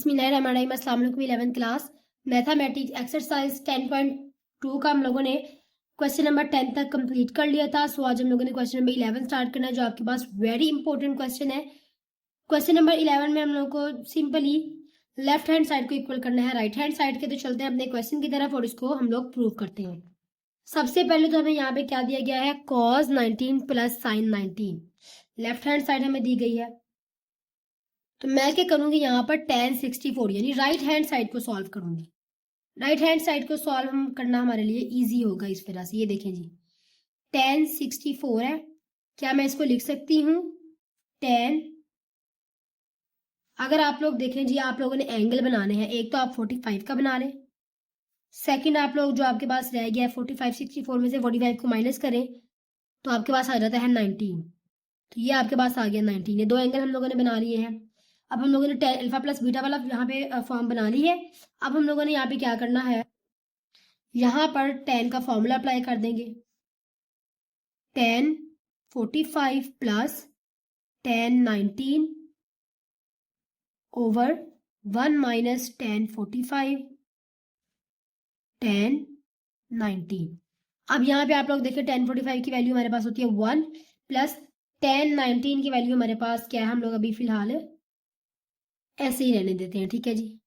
बिस्मिल्लाहिर्रहमानिर्रहीम। अस्सलाम वालेकुम। 11th क्लास मैथमेटिक्स एक्सरसाइज 10.2 का हम लोगों ने क्वेश्चन नंबर 10 तक कंप्लीट कर लिया था। सो आज हम लोगों ने क्वेश्चन नंबर 11 स्टार्ट करना है, जो आपके पास वेरी इंपॉर्टेंट क्वेश्चन है। क्वेश्चन नंबर 11 में हम लोगों को सिंपली लेफ्ट हैंड साइड को इक्वल करना है राइट हैंड साइड के। तो चलते हैं अपने क्वेश्चन की तरफ और इसको हम लोग प्रूव करते हैं। सबसे पहले तो हमें यहाँ पे क्या दिया गया है, cos 19 plus sin 19 left hand side हमें दी गई है। तो मैं क्या करूंगी, यहाँ पर tan 64 यानी राइट हैंड साइड को सॉल्व करूंगी। राइट हैंड साइड को सॉल्व हम करना हमारे लिए इजी होगा इस तरह से। ये देखें जी, tan 64 है, क्या मैं इसको लिख सकती हूँ tan। अगर आप लोग देखें जी, आप लोगों ने एंगल बनाने हैं, एक तो आप 45 का बना लें, सेकंड आप लोग जो आपके पास रह गया है 45 64 में से 45 को माइनस करें तो आपके पास आ जाता है 19। तो ये आपके पास आ गया 19। ये दो एंगल हम लोगों ने बना लिए हैं। अब हम लोगों ने tan अल्फा प्लस बीटा वाला यहाँ पे फॉर्म बना ली है। अब हम लोगों ने यहाँ पे क्या करना है, यहाँ पर tan का फॉर्मूला अप्लाई कर देंगे। tan 45 plus tan 19 over 1 minus tan 45 tan 19। अब यहाँ पे आप लोग देखिए tan 45 की वैल्यू हमारे पास होती है 1 प्लस tan 19 की वैल्यू हमारे पास क्या है, हम लोग अभी फिलहाल ऐसे ही रहने देते हैं, ठीक है जी।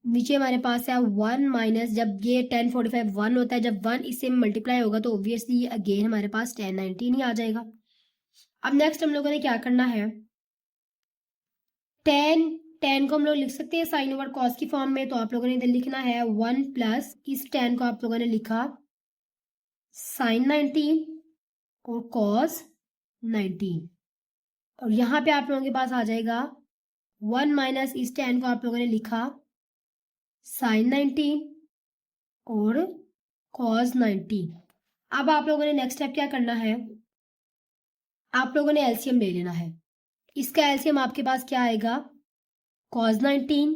नीचे हमारे पास है 1 माइनस, जब ये tan 45 1 होता है, जब 1 इससे मल्टीप्लाई होगा तो ऑब्वियसली अगेन हमारे पास tan 19 ही आ जाएगा। अब नेक्स्ट हम लोगों ने क्या करना है, tan को हम लोग लिख सकते हैं साइन ओवर कॉस की फॉर्म में। तो आप लोगों ने इधर लिखना है 1 प्लस इस tan को आप लोगों ने लिखा साइन 19 और कॉस 19, और यहाँ पे आप लोगों के पास आ जाएगा 1 माइनस इस tan को आप लोगों ने लिखा साइन 19 और कॉस 19। अब आप लोगों ने नेक्स्ट स्टेप क्या करना है, आप लोगों ने एलसीएम ले लेना है। इसका एलसीएम आपके पास क्या आएगा, कॉस 19,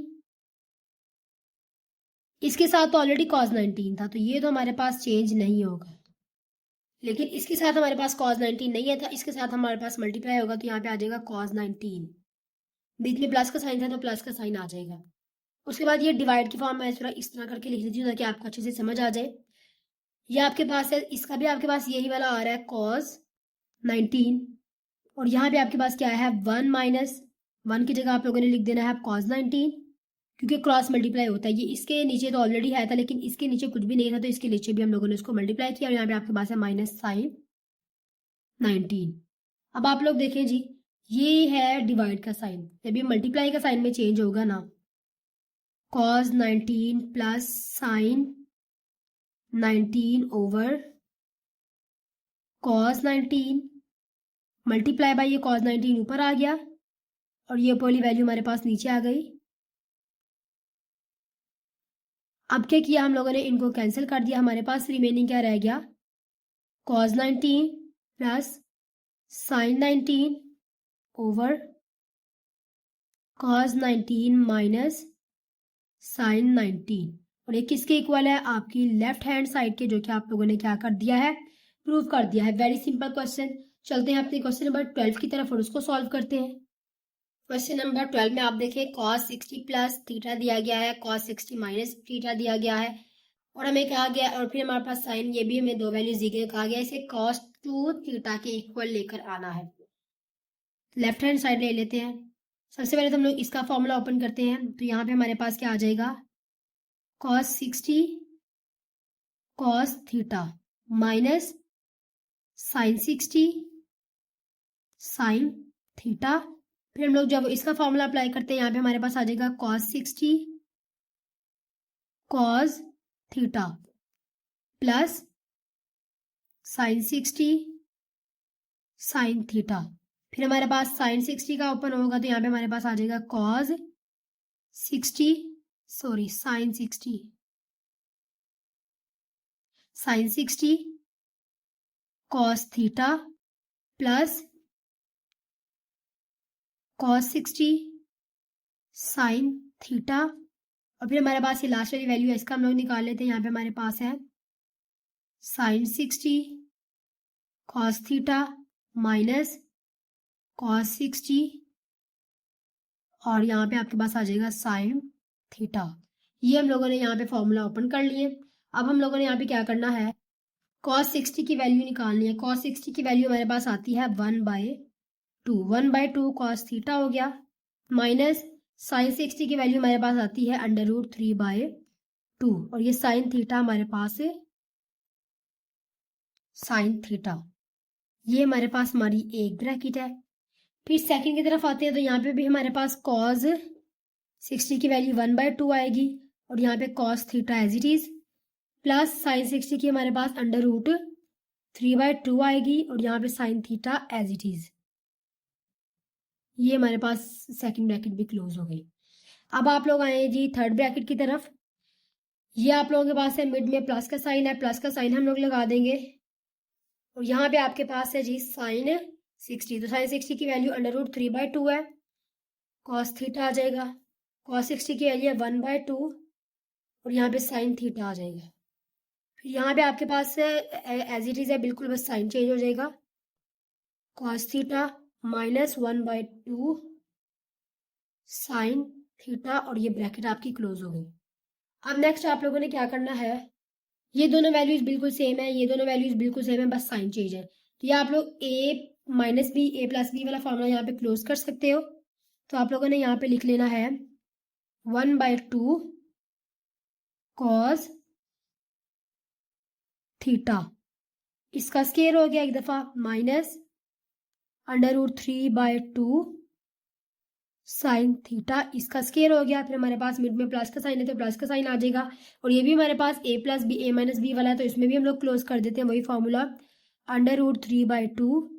इसके साथ तो ऑलरेडी कॉस 19 था तो ये तो हमारे पास चेंज नहीं होगा, लेकिन इसके साथ हमारे पास कॉस 19 नहीं है था, इसके साथ हमारे पास मल्टीप्लाई होगा तो यहाँ पे आ जाएगा कॉस 19। बीच में प्लस का साइन था तो प्लस का साइन आ जाएगा। उसके बाद ये डिवाइड की फॉर्म में इस तरह करके लिख दीजिए ताकि आपको अच्छे से समझ आ जाए। ये आपके पास है, इसका भी आपके पास यही वाला आ रहा है कॉस 19, और यहाँ पे आपके पास क्या है 1 माइनस 1 की जगह आप लोगों ने लिख देना है कॉस 19, क्योंकि क्रॉस मल्टीप्लाई होता है। ये इसके नीचे तो ऑलरेडी है था, लेकिन इसके नीचे कुछ भी नहीं था तो इसके नीचे भी हम लोगों ने इसको मल्टीप्लाई किया, और यहाँ पे आपके पास है माइनस साइन 19। अब आप लोग देखें जी, ये है डिवाइड का साइन, जब ये मल्टीप्लाई का साइन में चेंज होगा ना, cos 19 plus sine 19 over cos 19 multiply by ये कॉस 19 ऊपर आ गया और ये वाली वैल्यू हमारे पास नीचे आ गई। अब क्या किया हम लोगों ने, इनको कैंसिल कर दिया, हमारे पास रिमेनिंग क्या रह गया, cos 19 plus sine 19 over cos 19 minus sine 19, और ये किसके इक्वल है, आपकी लेफ्ट हैंड साइड के, जो कि आप लोगों ने क्या कर दिया है, प्रूव कर दिया है। Very simple question. चलते हैं अपने क्वेश्चन नंबर 12 की तरफ और उसको सॉल्व करते हैं। क्वेश्चन नंबर 12 में आप देखें cos 60 प्लस थीटा दिया गया है, cos 60 माइनस थीटा दिया गया है, और हमें कहा गया, और फिर हमारे पास साइन, ये भी हमें दो वैल्यूज दी गई, कहा गया इसे cos 2 थीटा के इक्वल लेकर आना है। लेफ्ट हैंड साइड ले लेते हैं। सबसे पहले तो हम लोग इसका फॉर्मूला ओपन करते हैं, तो यहाँ पे हमारे पास क्या आ जाएगा, cos 60 cos theta minus sine 60 sine theta. फिर हम लोग जब इसका फॉर्मूला अप्लाई करते हैं, यहाँ पे हमारे पास आ जाएगा cos 60 cos theta plus sine 60 sine theta. फिर हमारे पास साइन 60 का ओपन होगा तो यहाँ पे हमारे पास आ जाएगा cos 60 sorry sine 60 sine 60 cos theta plus cos 60 sine theta, और फिर हमारे पास ये लास्ट वाली वैल्यू है, इसका हम लोग निकाल लेते हैं। यहाँ पे हमारे पास है sine 60 cos theta minus cos 60 और यहाँ पे आपके पास आ जाएगा साइन थीटा। ये हम लोगों ने यहाँ पे फॉर्मूला ओपन कर लिए। अब हम लोगों ने यहाँ पे क्या करना है, cos 60 की वैल्यू निकालनी है। cos 60 की वैल्यू हमारे पास आती है 1/2। 1/2 cos थीटा हो गया, माइनस साइन 60 की वैल्यू हमारे पास आती है √3/2, और ये साइन थीटा हमारे पास है, साइन थीटा। ये हमारे पास हमारी एक ब्रैकेट है। फिर सेकंड की तरफ आते हैं तो यहाँ पे भी हमारे पास cos 60 की वैल्यू 1/2 आएगी, और यहाँ पे cos theta as it is, plus sine 60 की हमारे पास √3/2 आएगी, और यहाँ पे sine theta as it is. ये हमारे पास सेकंड ब्रैकेट भी क्लोज हो गई। अब आप लोग आए जी थर्ड ब्रैकेट की तरफ। ये आप लोगों के पास है मिड में प्लस का साइन है, प्लस का साइन हम लोग लगा देंगे, और यहाँ पे आपके पास है जी साइन 60। तो साइन 60 की वैल्यू √3/2 है, cos थीटा आ जाएगा। cos 60 की वैल्यू है 1/2, और यहाँ पे साइन थीटा आ जाएगा। फिर यहाँ पे आपके पास एज इट इज है, बिल्कुल बस साइन चेंज हो जाएगा, cos theta minus 1/2 sine theta, और ये ब्रैकेट आपकी क्लोज हो गई। अब नेक्स्ट आप लोगों ने क्या करना है, ये दोनों वैल्यूज बिल्कुल सेम है, ये दोनों वैल्यूज बिल्कुल सेम है, बस साइन चेंज है। तो ये आप लोग a minus B a plus B वाला फॉर्मूला यहाँ पे क्लोज कर सकते हो। तो आप लोगों ने यहाँ पे लिख लेना है 1/2 cos थीटा, इसका स्केयर हो गया एक दफा, माइनस √3/2 साइन थीटा, इसका स्केयर हो गया। फिर हमारे पास मिड में प्लस का साइन है तो प्लस का साइन आ जाएगा, और ये भी हमारे पास a plus B a minus B वाला है, तो इसमें भी हम लोग क्लोज कर देते हैं वही फॉर्मूला, √3/2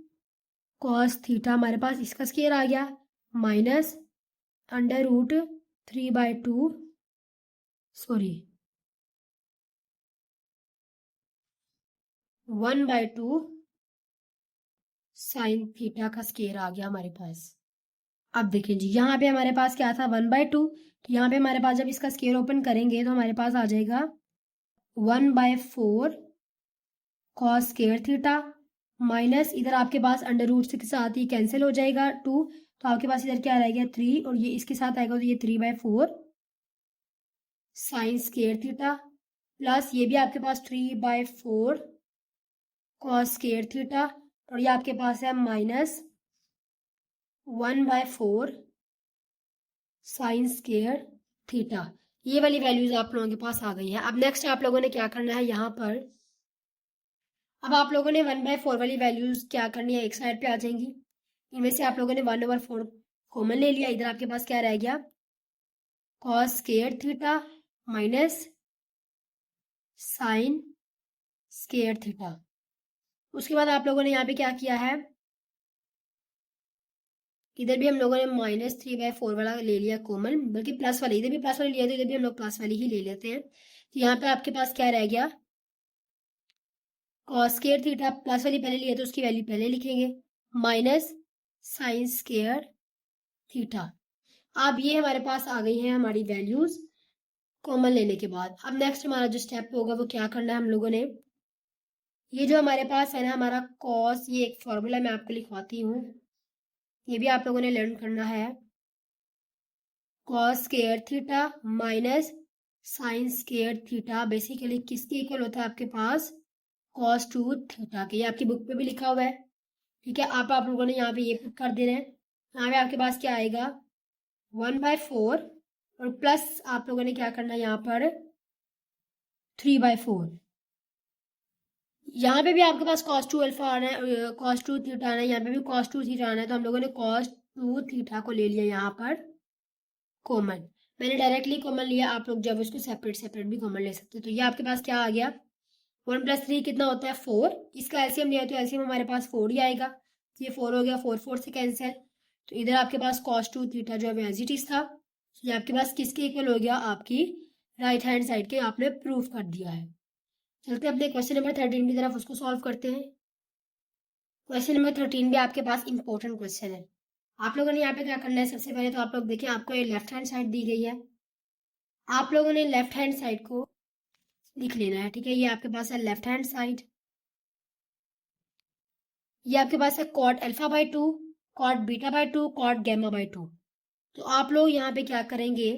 cos थीटा हमारे पास इसका स्केयर आ गया, माइनस √3/2 सॉरी 1/2 साइन थीटा का स्केयर आ गया हमारे पास। अब देखिए जी, यहाँ पे हमारे पास क्या था 1/2, तो यहाँ पे हमारे पास जब इसका स्केयर ओपन करेंगे तो हमारे पास आ जाएगा 1/4 cos स्केयर थीटा, माइनस इधर आपके पास √6 के साथ ही कैंसिल हो जाएगा 2, तो आपके पास इधर क्या रहेगा 3, और ये इसके साथ आएगा तो ये 3/4 साइन स्केयर थीटा, प्लस ये भी आपके पास 3/4 cos स्केयर थीटा, और ये आपके पास है माइनस 1/4 साइन स्केयर थीटा। ये वाली वैल्यूज आप लोगों के पास आ गई है। अब नेक्स्ट आप लोगों ने क्या करना है यहाँ पर, अब आप लोगों ने 1/4 वाली वैल्यूज क्या करनी है, एक साइड पे आ जाएंगी। इनमें से आप लोगों ने 1/4 कॉमन ले लिया, इधर आपके पास क्या रह गया cos square theta minus sine square theta. उसके बाद आप लोगों ने यहाँ पे क्या किया है, इधर भी हम लोगों ने -3/4 वाला ले लिया कॉमन, बल्कि प्लस वाले, इधर भी प्लस वाले लिया तो इधर भी हम लोग प्लस वाली ही ले लेते हैं। तो यहाँ पे आपके पास क्या रह गया cos स्केयर थीटा, प्लस वाली पहले लिया तो उसकी वैल्यू पहले लिखेंगे, माइनस साइन स्केयर थीटा। अब ये हमारे पास आ गई है हमारी वैल्यूज कॉमन लेने के बाद। अब नेक्स्ट हमारा जो स्टेप होगा वो क्या करना है, हम लोगों ने ये जो हमारे पास है ना हमारा cos, ये एक फॉर्मूला मैं आपको लिखवाती हूँ, ये भी आप लोगों ने लर्न करना है, cos square theta minus sine square theta basically किसके इक्वल होता है आपके पास cos 2 थीटा के। ये आपकी बुक पे भी लिखा हुआ है, ठीक है। आप लोगों ने यहाँ पे ये पुट कर दे रहे हैं। यहाँ पे आपके पास क्या आएगा 1/4, और प्लस आप लोगों ने क्या करना है यहाँ पर 3/4। यहाँ पे भी आपके पास cos 2 अल्फा आना है, cos 2 थीटा आना है, यहाँ पे भी cos 2 थीटा आना है, तो हम लोगों ने cos 2 थीटा को ले लिया यहाँ पर कॉमन। मैंने डायरेक्टली कॉमन लिया, आप लोग जब उसको सेपरेट सेपरेट भी कॉमन ले सकते हो। तो ये आपके पास क्या आ गया 1 + 3 कितना होता है 4, इसका एलसीएम लिया तो एलसीएम हमारे पास 4 ही आएगा, तो ये 4 हो गया, 4 से कैंसिल। तो इधर आपके पास cos 2 थीटा जो है एज इट इज था, तो ये आपके पास किसके इक्वल हो गया, आपकी राइट हैंड साइड के आपने प्रूफ कर दिया है। चलते अपने क्वेश्चन नंबर 13 की तरफ, उसको सॉल्व करते हैं। क्वेश्चन नंबर 13 भी आपके पास इंपॉर्टेंट क्वेश्चन है। आप लोगों ने यहाँ पे क्या करना है, सबसे पहले तो आप लोग देखें, आपको ये लेफ्ट हैंड साइड दी गई है, आप लोगों ने लेफ्ट हैंड साइड को लिख लेना है, ठीक है। ये आपके पास है लेफ्ट हैंड साइड, ये आपके पास है cot α/2, cot β/2, cot γ/2। तो आप लोग यहाँ पे क्या करेंगे,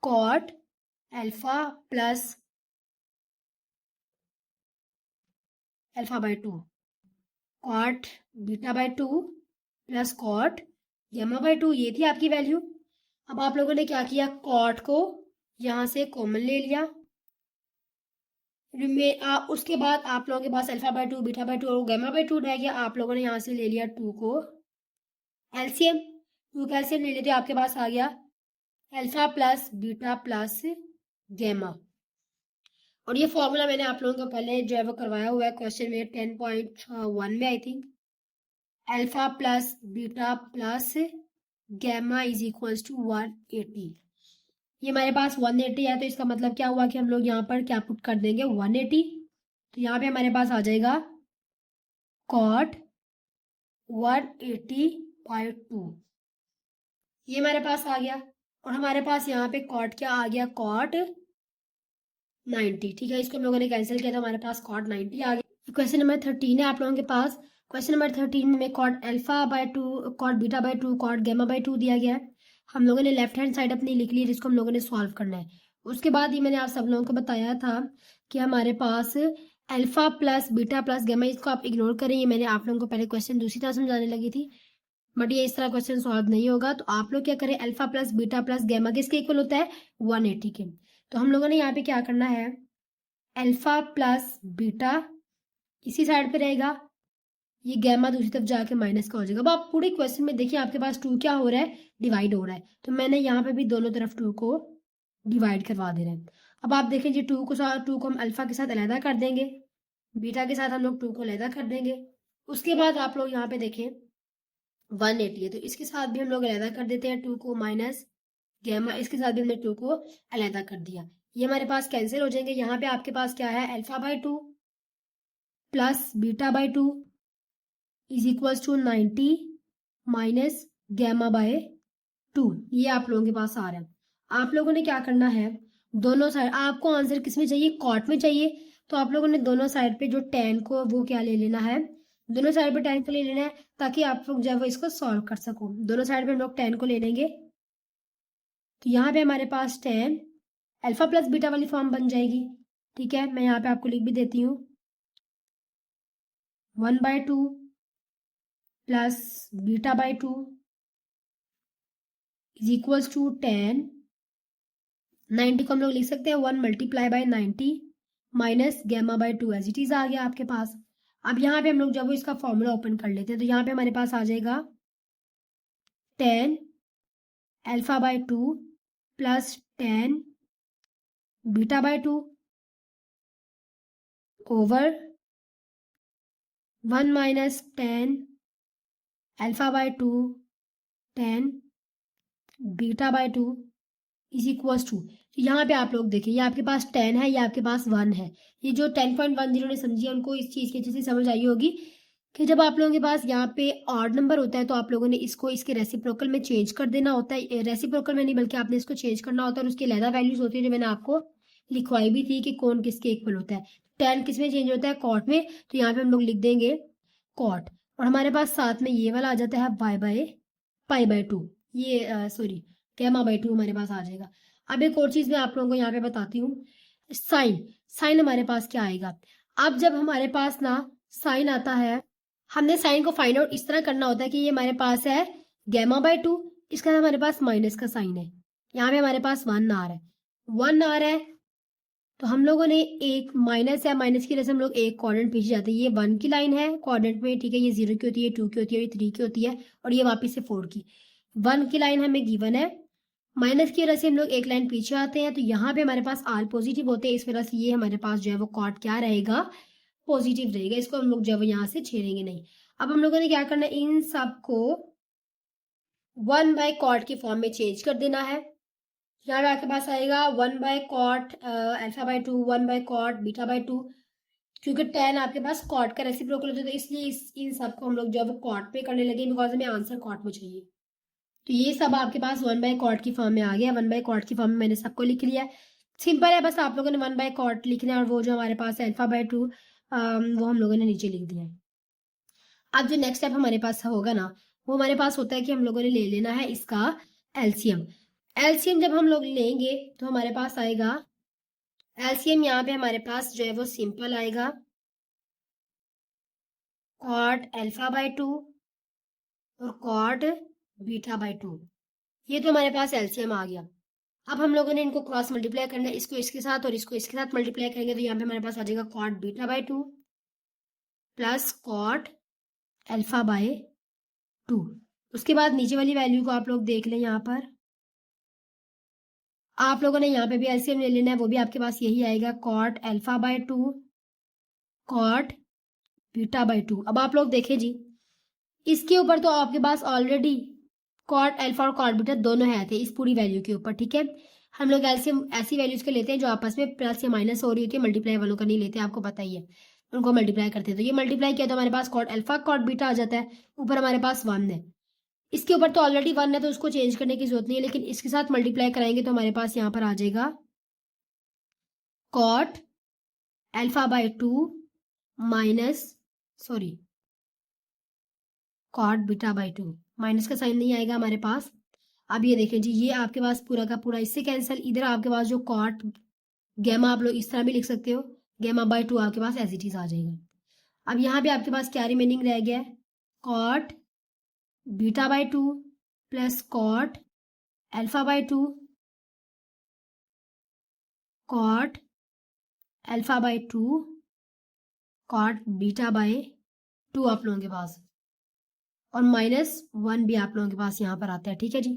cot alpha plus alpha by 2, cot beta by 2 plus cot gamma by 2, ये थी आपकी वैल्यू। अब आप लोगों ने क्या किया, कॉट को यहाँ से कॉमन ले लिया, उसके बाद आप लोगों के पास अल्फा बाय 2 बीटा बाय 2 और गामा बाय 2 रह गया। आप लोगों ने यहाँ से ले लिया 2 को एलसीएम, 2 का एलसीएम ले लेते, आपके पास आ गया alpha plus beta plus gamma. और ये फॉर्मूला मैंने आप लोगों को पहले जो है वो करवाया हुआ है क्वेश्चन में 10.1 में I think, alpha plus beta plus gamma is equals to 180। ये हमारे पास 180 है, तो इसका मतलब क्या हुआ कि हम लोग यहाँ पर क्या पुट कर देंगे 180। तो यहाँ पे हमारे पास आ जाएगा कॉट 180/2, ये हमारे पास आ गया। और हमारे पास यहाँ पे कॉट क्या आ गया, कॉट 90। ठीक है, इसको हम लोगों ने कैंसिल किया तो हमारे पास कॉट 90 आ गया। क्वेश्चन नंबर 13 है आप लोगों के पास। क्वेश्चन नंबर 13 में cot alpha by 2, cot beta by 2, cot gamma by 2 दिया गया है। हम लोगों ने लेफ्ट हैंड साइड अपनी लिख ली, जिसको हम लोगों ने सॉल्व करना है। उसके बाद ही मैंने आप सब लोगों को बताया था कि हमारे पास alpha plus beta plus gamma, इसको आप इग्नोर करें, ये मैंने आप लोगों को पहले क्वेश्चन दूसरी तरह समझाने लगी थी, बट ये इस तरह क्वेश्चन सॉल्व नहीं होगा। तो आप लोग क्या करें, alpha plus beta plus gamma किसके इक्वल होता है, 180 के। तो हम लोगों ने यहाँ पे क्या करना है, अल्फा प्लस बीटा इसी साइड पे रहेगा, ये गामा दूसरी तरफ जाके माइनस का हो जाएगा। अब आप पूरे क्वेश्चन में देखिए आपके पास 2 क्या हो रहा है, डिवाइड हो रहा है। तो मैंने यहाँ पे भी दोनों तरफ 2 को डिवाइड करवा दे रहे हैं। अब आप देखें जी 2 को हम अल्फा के साथ अलहदा कर देंगे, बीटा के साथ हम लोग 2 को अलहदा कर देंगे। उसके बाद आप लोग यहाँ पे देखें 180 है, तो इसके साथ भी हम लोग अलहदा कर देते हैं 2 को, माइनस गामा इसके साथ भी हमने 2 को अलहदा कर दिया। ये हमारे पास कैंसिल हो जाएंगे। यहाँ पे आपके पास क्या है, alpha by 2 plus beta by 2 is equals to 90 minus gamma by 2, ये आप लोगों के पास आ रहा है। आप लोगों ने क्या करना है, दोनों साइड, आपको आंसर किस में चाहिए, कॉट में चाहिए। तो आप लोगों ने दोनों साइड पे जो tan को वो क्या ले लेना है, दोनों साइड पे tan को ले लेना है, ताकि आप लोग जब इसको सॉल्व कर सको। दोनों साइड पे हम लोग tan को ले लेंगे, तो यहाँ पे हमारे पास tan अल्फा प्लस बीटा वाली फॉर्म बन जाएगी। ठीक है, मैं यहाँ पे आपको लिख भी देती हूँ, 1/2 plus beta by 2 is equals to tan 90 को हम लोग लिख सकते हैं 1 multiply by 90 minus gamma by 2, as it is आ गया आपके पास। अब यहाँ पे हम लोग जब इसका फॉर्मूला ओपन कर लेते हैं, तो यहाँ पे हमारे पास आ जाएगा tan alpha by 2 plus tan beta by 2 over 1 minus tan alpha by 2 tan beta by 2 is equals to, यहाँ पे आप लोग देखिए, ये आपके पास 10 है, ये आपके पास 1 है। ये जो 10.1 जिन्होंने समझी है उनको इस चीज़ की अच्छे से समझ आई होगी कि जब आप लोगों के पास यहाँ पे ऑड नंबर होता है, तो आप लोगों ने इसको इसके रेसिप्रोकल में चेंज कर देना होता है। रेसिप्रोकल में नहीं, बल्कि आपने इसको चेंज करना होता है, और उसकी अलहदा वैल्यूज होती है जो मैंने आपको लिखवाई भी थी कि कौन किसके इक्वल होता है। 10 किस में चेंज होता है, कॉट में, तो यहाँ पे हम लोग लिख देंगे कॉट। और हमारे पास साथ में ये वाला आ जाता है पाई बाय 2, ये सॉरी गामा बाय 2 हमारे पास आ जाएगा। अब एक और चीज मैं आप लोगों को यहाँ पे बताती हूँ, साइन हमारे पास क्या आएगा। अब जब हमारे पास ना साइन आता है, हमने साइन को फाइंड आउट इस तरह करना होता है कि ये हमारे पास है गामा बाय 2, इसका हमारे पास माइनस का साइन है, यहाँ पे हमारे पास 1 आ रहा है, 1 आ रहा है, तो हम लोगों ने एक माइनस है, माइनस की वजह से हम लोग एक क्वाड्रेंट पीछे जाते हैं। ये 1 की लाइन है क्वाड्रेंट में, ठीक है, ये 0 की होती है, 2 की होती है, ये 3 की होती है, और ये वापिस से 4 की। 1 की लाइन हमें गिवन है, माइनस की वजह से हम लोग एक लाइन पीछे आते हैं, तो यहाँ पे हमारे पास आर पॉजिटिव होते हैं, इस वजह से ये हमारे पास जो है वो कॉट क्या रहेगा, पॉजिटिव रहेगा। इसको हम लोग जो है यहाँ से छेड़ेंगे नहीं। अब हम लोगों ने क्या करना है, इन सबको 1 बाय कॉट की फॉर्म में चेंज कर देना है। यहाँ पे आपके पास आएगा 1 bye cot alpha by 2, 1 bye cot beta by 2, क्योंकि tan आपके पास कॉट का रेसिप्रोकल होता है, तो इसलिए इन सबको हम लोग जो है वो कॉट पे करने लगे, बिकॉज हमें आंसर कॉट में चाहिए। तो ये सब आपके पास 1 बाय कॉट की फॉर्म में आ गया। 1 बाय कॉट की फॉर्म में मैंने सबको लिख लिया। सिंपल है, बस आप लोगों ने 1 बाय कॉट लिखना है, और वो जो हमारे पास है अल्फा बाय 2 वो हम लोगों ने नीचे लिख दिया है। अब जो नेक्स्ट स्टेप हमारे पास होगा ना, वो हमारे पास होता है कि हम लोगों ने ले लेना है इसका एलसीएम। एलसीएम जब हम लोग लेंगे तो हमारे पास आएगा एलसीएम, यहाँ पे हमारे पास जो है वो सिंपल आएगा कॉट अल्फा बाय 2 और कॉट बीटा बाय 2। ये तो हमारे पास एलसीएम आ गया। अब हम लोगों ने इनको क्रॉस मल्टीप्लाई करना है, इसको इसके साथ और इसको इसके साथ मल्टीप्लाई करेंगे तो यहाँ पे हमारे पास आ जाएगा cot beta by 2 plus cot alpha by 2। उसके बाद नीचे वाली वैल्यू को आप लोग देख लें, यहाँ पर आप लोगों ने यहाँ पे भी एलसीएम ले लेना है, वो भी आपके पास यही आएगा cot alpha by 2 cot beta by 2। अब आप लोग देखें जी, इसके ऊपर तो आपके पास ऑलरेडी कॉट अल्फा और कॉट बीटा दोनों है थे इस पूरी वैल्यू के ऊपर, ठीक है। हम लोग एलसीएम ऐसी वैल्यूज के लेते हैं जो आपस में प्लस या माइनस हो रही होती है, मल्टीप्लाई वालों का नहीं लेते, आपको पता ही है। उनको मल्टीप्लाई करते हैं तो ये मल्टीप्लाई किया तो हमारे पास कॉट अल्फा कॉट बीटा आ जाता है, ऊपर हमारे पास 1 है। इसके ऊपर तो ऑलरेडी 1 है तो उसको चेंज करने की जरूरत नहीं है, लेकिन इसके साथ मल्टीप्लाई कराएंगे तो हमारे पास यहाँ पर आ जाएगा cot alpha by 2 minus cot beta by 2। Minus का साइन नहीं आएगा हमारे पास। अब ये देखें जी, ये आपके पास पूरा का पूरा इससे कैंसिल, इधर आपके पास जो कॉट गैमा आप लोग इस तरह भी लिख सकते हो, गैमा बाय 2 आपके पास एज इट इज आ जाएगा। अब यहाँ पे आपके पास क्या रिमेनिंग रह गया है, cot beta by 2 plus cot alpha by 2 cot alpha by 2 cot beta by 2 आप लोगों के पास, और -1 भी आप लोगों के पास यहाँ पर आता है, ठीक है जी।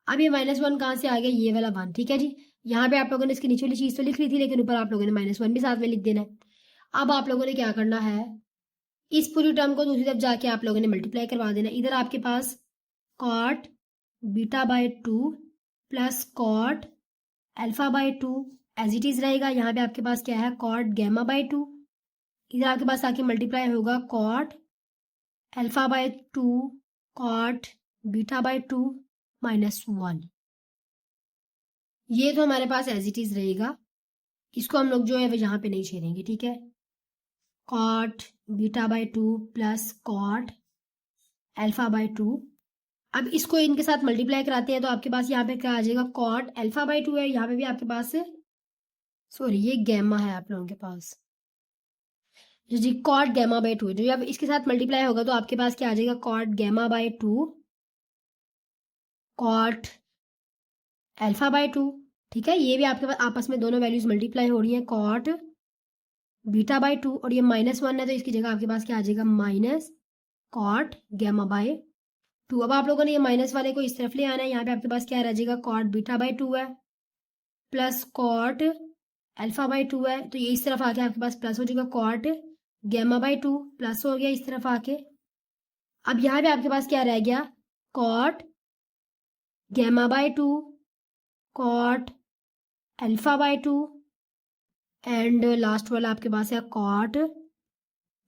अब ये -1 कहाँ से आ गया, ये वाला 1, ठीक है जी। यहाँ पे आप लोगों ने इसकी नीचे वाली चीज तो लिख ली थी, लेकिन ऊपर आप लोगों ने -1 भी साथ में लिख देना है। अब आप लोगों ने क्या करना है, इस पूरी टर्म को दूसरी तरफ जाके आप लोगों ने मल्टीप्लाई करवा देना। इधर आपके पास cot beta by 2 plus cot alpha by 2 as it is रहेगा। यहाँ पे आपके पास क्या है, कॉट गैमा बाय 2, इधर आपके पास आके मल्टीप्लाई होगा cot alpha by 2 cot beta by 2 -1। ये तो हमारे पास एज इट इज रहेगा, इसको हम लोग जो है वो यहाँ पे नहीं छेड़ेंगे, ठीक है। Cot beta by 2 plus cot alpha by 2। अब इसको इनके साथ मल्टीप्लाई कराते हैं तो आपके पास यहाँ पे क्या आ जाएगा, कॉट अल्फा बाय 2 है, यहाँ पे भी आपके पास ये गैमा है आप लोगों के पास जी, कॉट गैमा बाय 2। जो अब इसके साथ मल्टीप्लाई होगा तो आपके पास क्या आ जाएगा, cot gamma by 2 cot alpha by 2, ठीक है। ये भी आपके पास आपस में दोनों वैल्यूज मल्टीप्लाई हो रही है, कॉट बीटा बाय 2, और ये -1 है तो इसकी जगह आपके पास क्या आ जाएगा, माइनस कॉट गैमा बाय 2। अब आप लोगों ने ये माइनस वाले को इस तरफ ले आना है, यहाँ पे आपके पास क्या रह जाएगा, कॉट बीटा बाय 2 है प्लस कॉट अल्फा बाय 2 है, तो ये इस तरफ आके आपके पास प्लस हो जाएगा, कॉट गैमा बाय 2 प्लस हो गया इस तरफ आके। अब यहाँ पे आपके पास क्या रह गया, cot gamma by 2 cot alpha by 2 and last वाला आपके पास है कॉट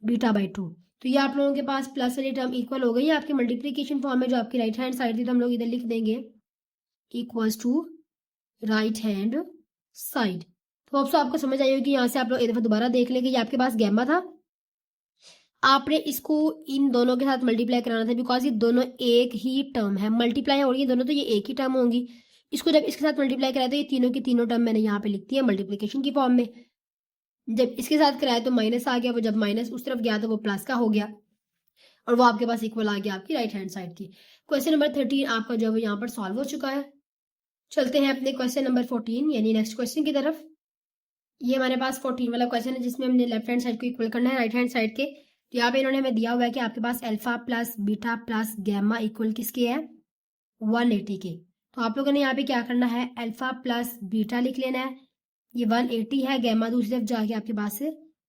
बीटा बाय 2। तो ये आप लोगों के पास प्लस वाली टर्म इक्वल हो गई है आपके मल्टीप्लीकेशन फॉर्म में, जो आपकी राइट हैंड साइड थी तो हम लोग इधर लिख देंगे equals to right hand side. तो अब आपको समझ आई होगी। यहाँ से आप लोग एक दफा दोबारा देख लेंगे, ये आपके पास गैमा था, आपने इसको इन दोनों के साथ मल्टीप्लाई कराना था, बिकॉज ये दोनों एक ही टर्म है, मल्टीप्लाई हो रही है दोनों तो ये एक ही टर्म होंगी। इसको जब इसके साथ मल्टीप्लाई कराया तो ये तीनों की तीनों टर्म मैंने यहाँ पे लिख दी है मल्टीप्लीकेशन की फॉर्म में। जब इसके साथ कराया तो माइनस आ गया, वो जब माइनस उस तरफ गया तो वो प्लस का हो गया, और वो आपके पास इक्वल आ गया आपकी राइट हैंड साइड की। क्वेश्चन नंबर 13 आपका जो है यहाँ पर सॉल्व हो चुका है। चलते हैं अपने क्वेश्चन नंबर 14 यानी नेक्स्ट क्वेश्चन की तरफ। ये हमारे पास 14 वाला क्वेश्चन है जिसमें हमने लेफ्ट हैंड साइड को इक्वल करना है राइट हैंड साइड के। तो यहाँ पे इन्होंने हमें दिया हुआ है कि आपके पास alpha plus beta plus gamma equal किसके है, 180 के। तो आप लोगों ने यहाँ पे क्या करना है, अल्फा प्लस बीटा लिख लेना है, ये 180 है, गैमा दूसरी तरफ जाके आपके पास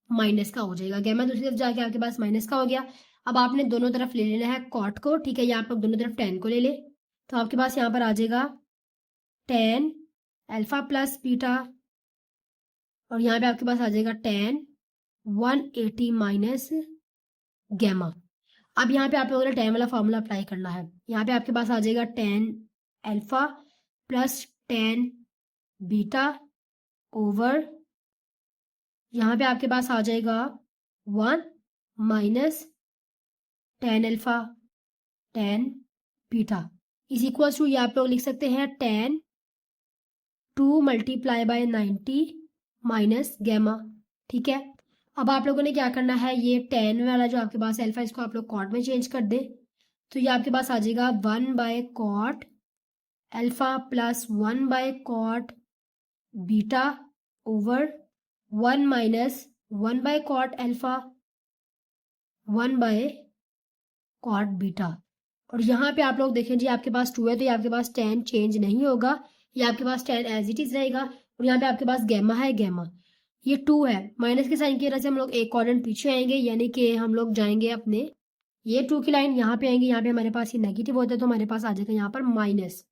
माइनस का हो जाएगा, गैमा दूसरी तरफ जाके आपके पास माइनस का हो गया। अब आपने दोनों तरफ ले लेना है कॉट को, ठीक है, ये आप लोग दोनों तरफ tan को ले ले, तो आपके पास यहाँ पर आ जाएगा tan अल्फा प्लस बीटा, और यहाँ पे आपके पास आ जाएगा tan 180 माइनस गैमा। अब यहाँ पे आप लोगों ने tan वाला फॉर्मूला अप्लाई करना है, यहाँ पे आपके पास आ जाएगा tan alpha plus tan beta over, यहाँ पे आपके पास आ जाएगा 1 minus tan alpha tan beta is equal to, ये आप लोग लिख सकते हैं tan 2 multiply by 90 minus gamma. ठीक है, अब आप लोगों ने क्या करना है, ये tan वाला जो आपके पास अल्फा, इसको आप लोग कॉट में चेंज कर दे, तो ये आपके पास आ जाएगा 1 bye cot alpha plus 1 bye cot beta over 1 minus 1 bye cot alpha 1 bye cot beta. और यहाँ पे आप लोग देखें जी, आपके पास 2 है तो ये आपके पास tan चेंज नहीं होगा, ये आपके पास tan एज इट इज रहेगा। और यहाँ पे आपके पास गैमा है, गैमा ये 2 है, माइनस के साइन की वजह से हम लोग एक क्वाड्रेंट पीछे आएंगे, यानी कि हम लोग जाएंगे अपने, ये 2 की लाइन यहाँ पे आएंगे, यहाँ पे हमारे पास ये नेगेटिव होता है तो हमारे पास आ जाएगा यहाँ पर माइनस।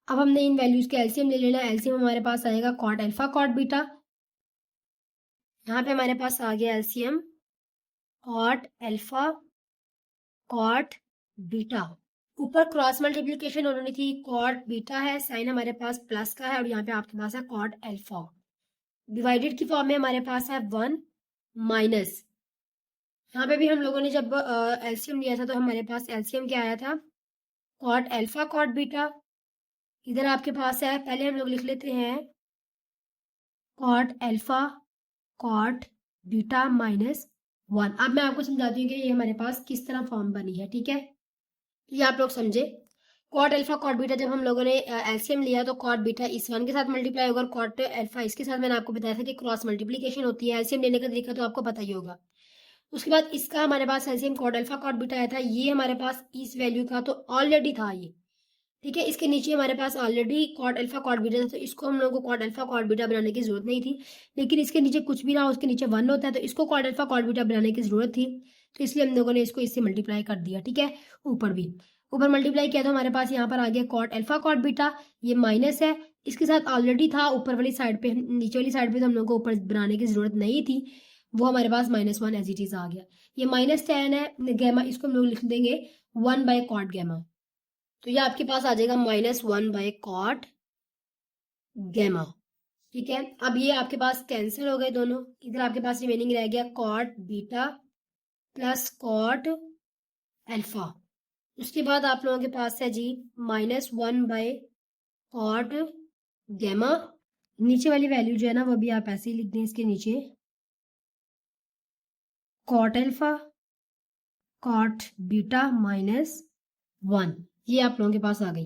अब हमने इन वैल्यूज के एलसीएम ले लेना, एलसीएम हमारे पास आएगा कॉट अल्फा कॉट बीटा, यहाँ पे हमारे पास आ गया LCM cot alpha cot beta. ऊपर क्रॉस मल्टीप्लीकेशन उन्होंने थी, कॉट बीटा है, साइन हमारे पास प्लस का है, और यहाँ पे आपके पास है कॉट अल्फा। डिवाइडेड की फॉर्म में हमारे पास है 1 माइनस, यहाँ पे भी हम लोगों ने जब एलसीएम लिया था तो हमारे पास एलसीएम क्या आया था, कॉट अल्फा कॉट बीटा। इधर आपके पास है, पहले हम लोग लिख लेते हैं cot alpha cot beta minus 1। अब मैं आपको समझाती हूँ कि ये हमारे पास किस तरह फॉर्म बनी है। ठीक है, ये आप लोग समझे, कॉट अल्फा कॉट बीटा जब हम लोगों ने एलसीएम लिया तो कॉट बीटा इस 1 के साथ मल्टीप्लाई होगा और कॉट अल्फा इसके साथ, मैंने आपको बताया था कि क्रॉस मल्टीप्लीकेशन होती है, एलसीएम लेने का तरीका तो आपको पता ही होगा। उसके बाद इसका हमारे पास LCM cot alpha cot beta आया था, ये हमारे पास इस वैल्यू का तो ऑलरेडी था ये। ठीक है, इसके नीचे हमारे पास already cot alpha cot beta था, तो इसको हम लोगों को कॉट अल्फा कॉट बीटा बनाने की जरूरत नहीं थी। लेकिन इसके नीचे कुछ भी ना हो, उसके नीचे 1 होता है तो इसको कॉट अल्फा कॉट बीटा बनाने की जरूरत थी, तो इसलिए हम लोगों ने इसको इससे मल्टीप्लाई कर दिया। ठीक है, ऊपर भी ऊपर मल्टीप्लाई किया तो हमारे पास यहाँ पर आ गया कॉट अल्फा कॉट बीटा, ये माइनस है, इसके साथ ऑलरेडी था ऊपर वाली साइड पे, नीचे वाली साइड पे तो हम लोग को ऊपर बनाने की जरूरत नहीं थी, वो हमारे पास -1 एज इट इज आ गया। ये माइनस tan है गैमा, इसको हम लोग लिख देंगे 1 बाय कॉट गैमा, तो ये आपके पास आ जाएगा -1 बाय कॉट गैमा। ठीक है, अब ये आपके पास कैंसिल हो गए दोनों, इधर आपके पास रिमेनिंग रह गया cot beta plus cot alpha. उसके बाद आप लोगों के पास है जी -1 बाय कॉट गैमा, नीचे वाली वैल्यू जो है ना वो भी आप ऐसे ही लिख दें, इसके नीचे कॉट अल्फा कॉट बीटा -1, ये आप लोगों के पास आ गई।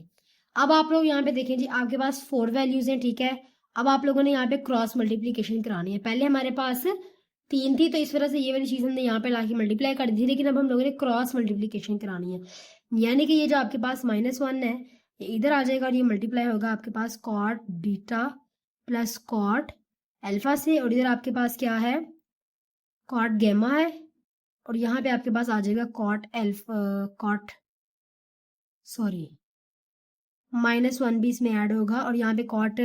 अब आप लोग यहाँ पे देखें जी, आपके पास 4 वैल्यूज हैं। ठीक है, अब आप लोगों ने यहाँ पे क्रॉस मल्टीप्लीकेशन करानी है, पहले हमारे पास 3 थी तो इस वजह से ये वाली चीज हमने यहाँ पे लाके मल्टीप्लाई कर दी थी, लेकिन अब हम लोगों ने क्रॉस मल्टीप्लीकेशन करानी है, यानी कि ये जो आपके पास -1 है ये इधर आ जाएगा और ये मल्टीप्लाई होगा आपके पास cot beta plus cot alpha से, और इधर आपके पास क्या है, कॉट गैमा है, और यहाँ पे आपके पास आ जाएगा कॉट अल्फा कॉट सॉरी -1 भी इसमें ऐड होगा, और यहाँ पे cot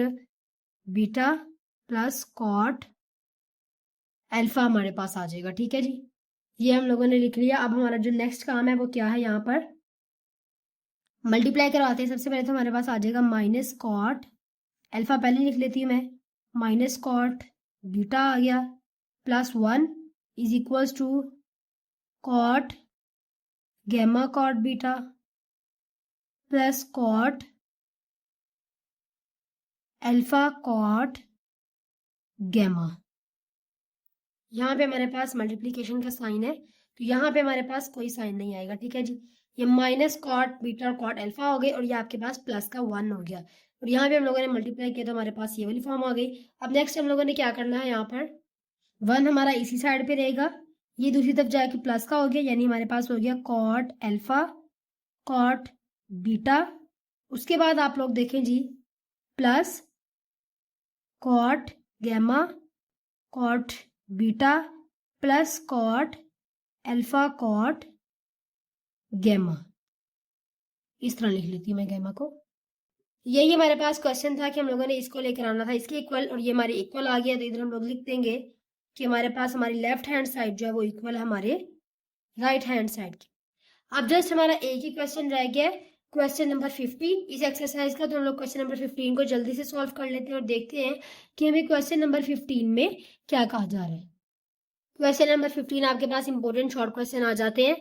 beta plus cot alpha हमारे पास आ जाएगा। ठीक है जी, ये हम लोगों ने लिख लिया। अब हमारा जो नेक्स्ट काम है वो क्या है, यहाँ पर मल्टीप्लाई करवाते हैं। सबसे पहले तो हमारे पास आ जाएगा माइनस कॉट अल्फा, पहले लिख लेती हूँ मैं, माइनस कॉट बीटा आ गया plus 1 is equals to cot gamma cot beta plus cot alpha cot gamma. यहाँ पे हमारे पास मल्टीप्लीकेशन का साइन है तो यहाँ पे हमारे पास कोई साइन नहीं आएगा। ठीक है जी, ये माइनस कॉट बीटा और कॉट अल्फा हो गए, और ये आपके पास प्लस का 1 हो गया, और यहाँ पे हम लोगों ने मल्टीप्लाई किया तो हमारे पास ये वाली फॉर्म आ गई। अब नेक्स्ट हम लोगों ने क्या करना है, यहाँ पर 1 हमारा इसी साइड पे रहेगा, ये दूसरी तरफ जाके प्लस का हो गया, यानी हमारे पास हो गया कॉट अल्फा कॉट बीटा। उसके बाद आप लोग देखें जी, plus cot gamma cot beta plus cot alpha cot gamma, इस तरह लिख लेती हूँ मैं गैमा को। यही हमारे पास क्वेश्चन था कि हम लोगों ने इसको लेकर आना था, इसके इक्वल, और ये हमारे इक्वल आ गया, तो इधर हम लोग लिख देंगे कि हमारे पास हमारी लेफ्ट हैंड साइड जो है वो इक्वल है हमारे राइट हैंड साइड की। अब जस्ट हमारा एक ही क्वेश्चन रह गया, क्वेश्चन नंबर 15 इस एक्सरसाइज का, तो हम लोग क्वेश्चन नंबर 15 को जल्दी से सॉल्व कर लेते हैं और देखते हैं कि हमें क्वेश्चन नंबर 15 में क्या कहा जा रहा है। क्वेश्चन नंबर 15 आपके पास इंपॉर्टेंट शॉर्ट क्वेश्चन आ जाते हैं,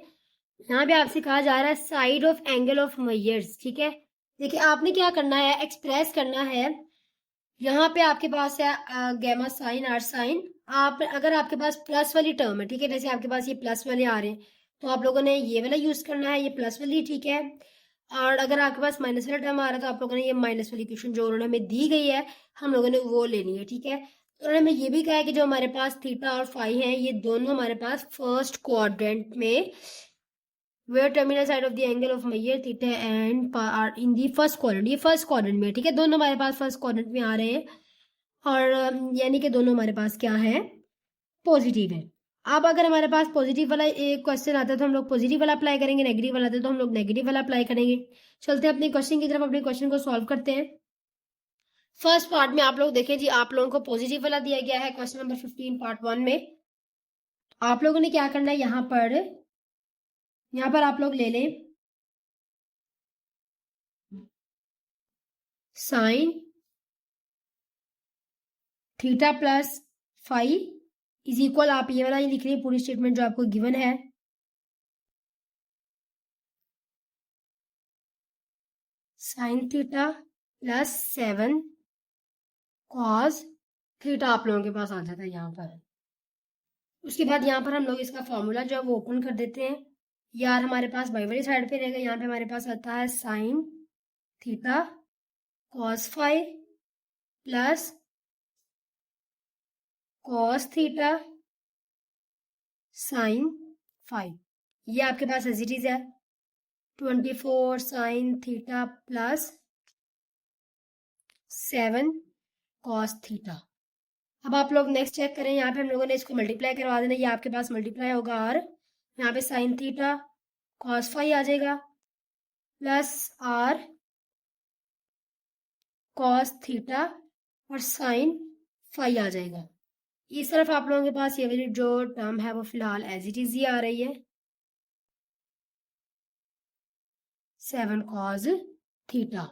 यहाँ पे आपसे कहा जा रहा है side of angle of measures, ठीक है। देखिए आपने क्या करना है, एक्सप्रेस करना है। यहाँ पे आपके पास है गैमा साइन आर साइन। आप अगर आपके पास प्लस वाली टर्म है, ठीक है, जैसे आपके पास ये प्लस वाले आ रहे हैं तो आप लोगों ने ये वाला यूज करना है, ये प्लस वाली, ठीक है। और अगर आपके पास माइनस वाला टर्म आ रहा है तो आप लोगों ने ये माइनस वाली इक्वेशन जो उन्होंने हमें दी गई है हम लोगों ने वो लेनी है, ठीक है। तो उन्होंने हमें ये भी कहा है कि जो हमारे पास थीटा और फाई है ये दोनों हमारे पास फर्स्ट क्वाड्रेंट में, where terminal side of the angle of measure theta and are in the first quadrant, ये फर्स्ट क्वाड्रेंट में, ठीक है, दोनों हमारे पास फर्स्ट क्वाड्रेंट में आ रहे हैं। और यानी कि दोनों हमारे पास क्या है, पॉजिटिव है। अब अगर हमारे पास पॉजिटिव वाला एक क्वेश्चन आता है तो हम लोग पॉजिटिव वाला अप्लाई करेंगे, नेगेटिव वाला आता है तो हम लोग नेगेटिव वाला अप्लाई करेंगे। चलते हैं अपने क्वेश्चन की तरफ, अपने क्वेश्चन को सॉल्व करते हैं। फर्स्ट पार्ट में आप लोग देखें जी, आप लोगों को पॉजिटिव वाला दिया गया है क्वेश्चन नंबर 15 पार्ट 1 में। आप लोगों ने क्या करना है, यहाँ पर आप लोग ले लें sine theta plus phi is equal, आप ये वाला ही लिख रहे हैं पूरी स्टेटमेंट जो आपको गिवन है, sine theta plus 7 cos theta आप लोगों के पास आ जाता है यहाँ पर। उसके बाद यहाँ पर हम लोग इसका फॉर्मूला जो है वो ओपन कर देते हैं। यार हमारे पास बाई वाली साइड पे रहेगा, यहाँ पे हमारे पास आता है sine theta cos phi plus cos theta sine phi, ये आपके पास एज इट इज है 24 sine theta plus 7 cos theta. अब आप लोग नेक्स्ट चेक करें, यहाँ पे हम लोगों ने इसको मल्टीप्लाई करवा देना, ये आपके पास मल्टीप्लाई होगा और यहाँ पे साइन थीटा कॉस फाई आ जाएगा प्लस आर कॉस थीटा और साइन फाई आ जाएगा। इस तरफ आप लोगों के पास ये वाली जो टर्म है वो फिलहाल एज इट इज ही आ रही है 7 कॉस थीटा।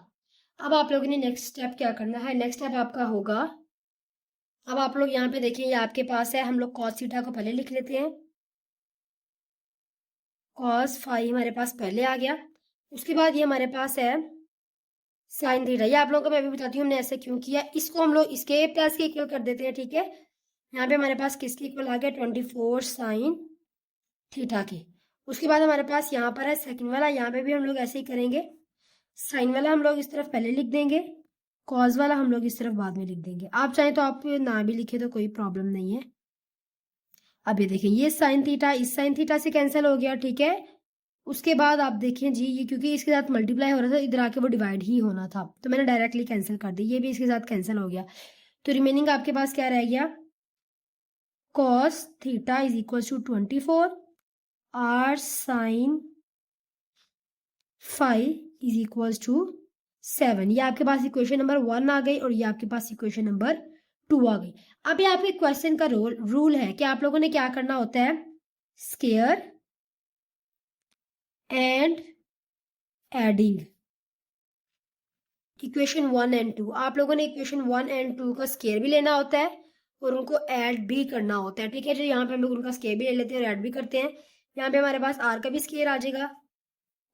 अब आप लोगों ने नेक्स्ट स्टेप क्या करना है, नेक्स्ट स्टेप आपका होगा, अब आप लोग यहाँ पे देखिए ये आपके पास है, हम लोग कॉस थीटा को पहले लिख लेते हैं, कॉस फाई हमारे पास पहले आ गया। उसके बाद ये हमारे पास है साइन थीटा, ये आप लोगों को मैं अभी बताती हूँ हमने ऐसे क्यों किया। इसको हम लोग इसके प्लस के इक्वल कर देते हैं, ठीक है। यहाँ पे हमारे पास किसके इक्वल आ गया 24 साइन थीटा के। उसके बाद हमारे पास यहाँ पर है सेकंड वाला, यहाँ पे भी हम लोग ऐसे ही करेंगे, साइन वाला हम लोग इस तरफ पहले लिख देंगे, कॉस वाला हम लोग इस तरफ बाद में लिख देंगे। आप चाहें तो आप ना भी लिखे तो कोई प्रॉब्लम नहीं है। अब ये देखिए ये साइन थीटा इस साइन थीटा से कैंसिल हो गया, ठीक है। उसके बाद आप देखें जी ये क्योंकि इसके साथ मल्टीप्लाई हो रहा था इधर आके वो डिवाइड ही होना था तो मैंने डायरेक्टली कैंसिल कर दी, ये भी इसके साथ कैंसिल हो गया। तो रिमेनिंग आपके पास क्या रह गया, cos theta is equal to 24 r sine five is equal to 7। ये आपके पास इक्वेशन नंबर 1 आ गई और ये आपके पास इक्वेशन नंबर 2 आ गई। अब ये आपके क्वेश्चन का रूल है कि आप लोगों ने क्या करना होता है, square and adding equation 1 and 2। आप लोगों ने इक्वेशन 1 एंड 2 का स्केयर भी लेना होता है और उनको ऐड भी करना होता है, ठीक है। जो यहाँ पे हम लोग उनका स्केयर भी ले लेते हैं और ऐड भी करते हैं। यहाँ पे हमारे पास आर का भी स्केयर आ जाएगा,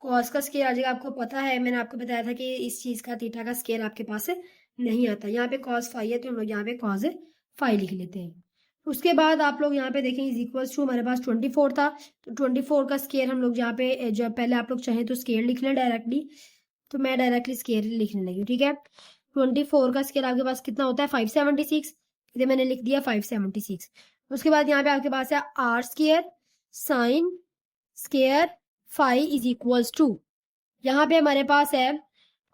कॉस का स्केयर आ जाएगा। आपको पता है मैंने आपको बताया था कि इस चीज का थीटा का स्केयर आपके पास नहीं आता। यहाँ पे कॉस फाई है तो हम लोग यहाँ पे कॉस फाई लिख लेते हैं। उसके बाद आप लोग यहाँ पे देखें इज इक्वल टू हमारे पास 24 था तो 24 का स्केयर हम लोग यहाँ पे जो पहले आप लोग चाहें तो स्केयर लिख लें डायरेक्टली, तो मैं डायरेक्टली स्केयर लिखने लगी, ठीक है। 24 का स्केयर आपके पास कितना होता है 576, इधर मैंने लिख दिया 576। उसके बाद यहाँ पे आपके पास है r square sine square phi is equals to, यहाँ पे हमारे पास है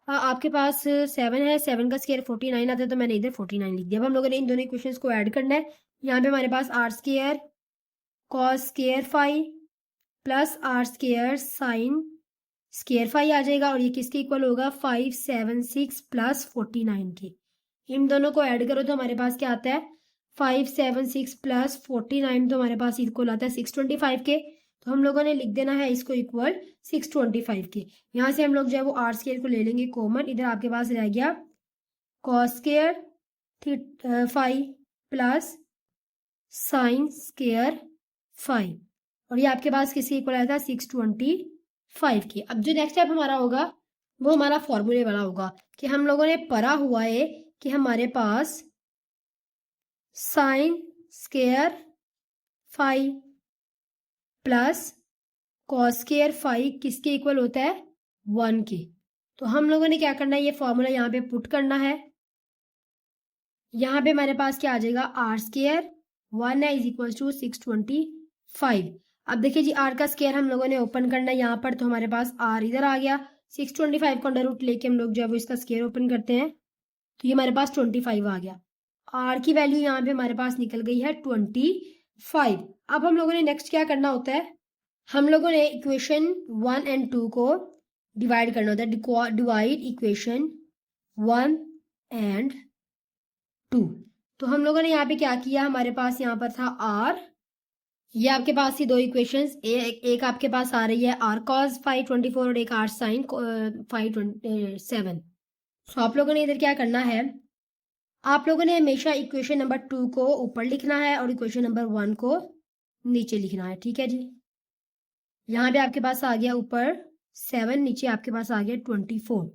आपके पास 7 है, 7 का स्केयर 49 आता है तो मैंने इधर 49 लिख दिया। अब हम लोगों ने इन दोनों इक्वेशंस को ऐड करना है। यहाँ पे हमारे पास R square cos square phi plus R square sine square phi आ जाएगा और ये किसके इक्वल होगा 576 प्लस 49 के। इन दोनों को ऐड करो तो हमारे पास क्या आता है 576 प्लस 49 तो हमारे पास इक्वल आता है 625 के। तो हम लोगों ने लिख देना है इसको इक्वल 625 के। यहाँ से हम लोग जो है वो आर स्केयर को ले लेंगे कॉमन, इधर आपके पास रह गया cos square phi plus sine square phi और ये आपके पास किसके इक्वल आया था 625 के। अब जो नेक्स्ट स्टेप हमारा होगा वो हमारा फॉर्मूले वाला होगा कि हम लोगों ने पढ़ा हुआ है कि हमारे पास sine square phi plus cos square phi किसके इक्वल होता है 1 के। तो हम लोगों ने क्या करना है, ये फॉर्मूला यहाँ पे पुट करना है। यहाँ पे हमारे पास क्या आ जाएगा आर स्क्वायर 1 है इज इक्वल टू 625। अब देखिए जी आर का स्क्वायर हम लोगों ने ओपन करना है यहाँ पर, तो हमारे पास आर इधर आ गया, 625 को अंडर रूट लेके हम लोग जो है वो इसका स्क्वायर ओपन करते हैं तो ये हमारे पास 25 आ गया। आर की वैल्यू यहाँ पे हमारे पास निकल गई है 25। अब हम लोगों ने नेक्स्ट क्या करना होता है, हम लोगों ने इक्वेशन 1 एंड 2 को डिवाइड करना होता है। Divide equation 1 and 2। तो हम लोगों ने यहाँ पे क्या किया, हमारे पास यहाँ पर था आर, ये आपके पास ही दो इक्वेशंस, एक आपके पास आ रही है आर कॉस 524 और एक आर साइन 527। तो आप लोगों ने इधर क्या करना है, आप लोगों ने हमेशा इक्वेशन नंबर 2 को ऊपर लिखना है और इक्वेशन नंबर 1 को नीचे लिखना है, ठीक है जी। यहाँ पे आपके पास आ गया ऊपर 7, नीचे आपके पास आ गया 24।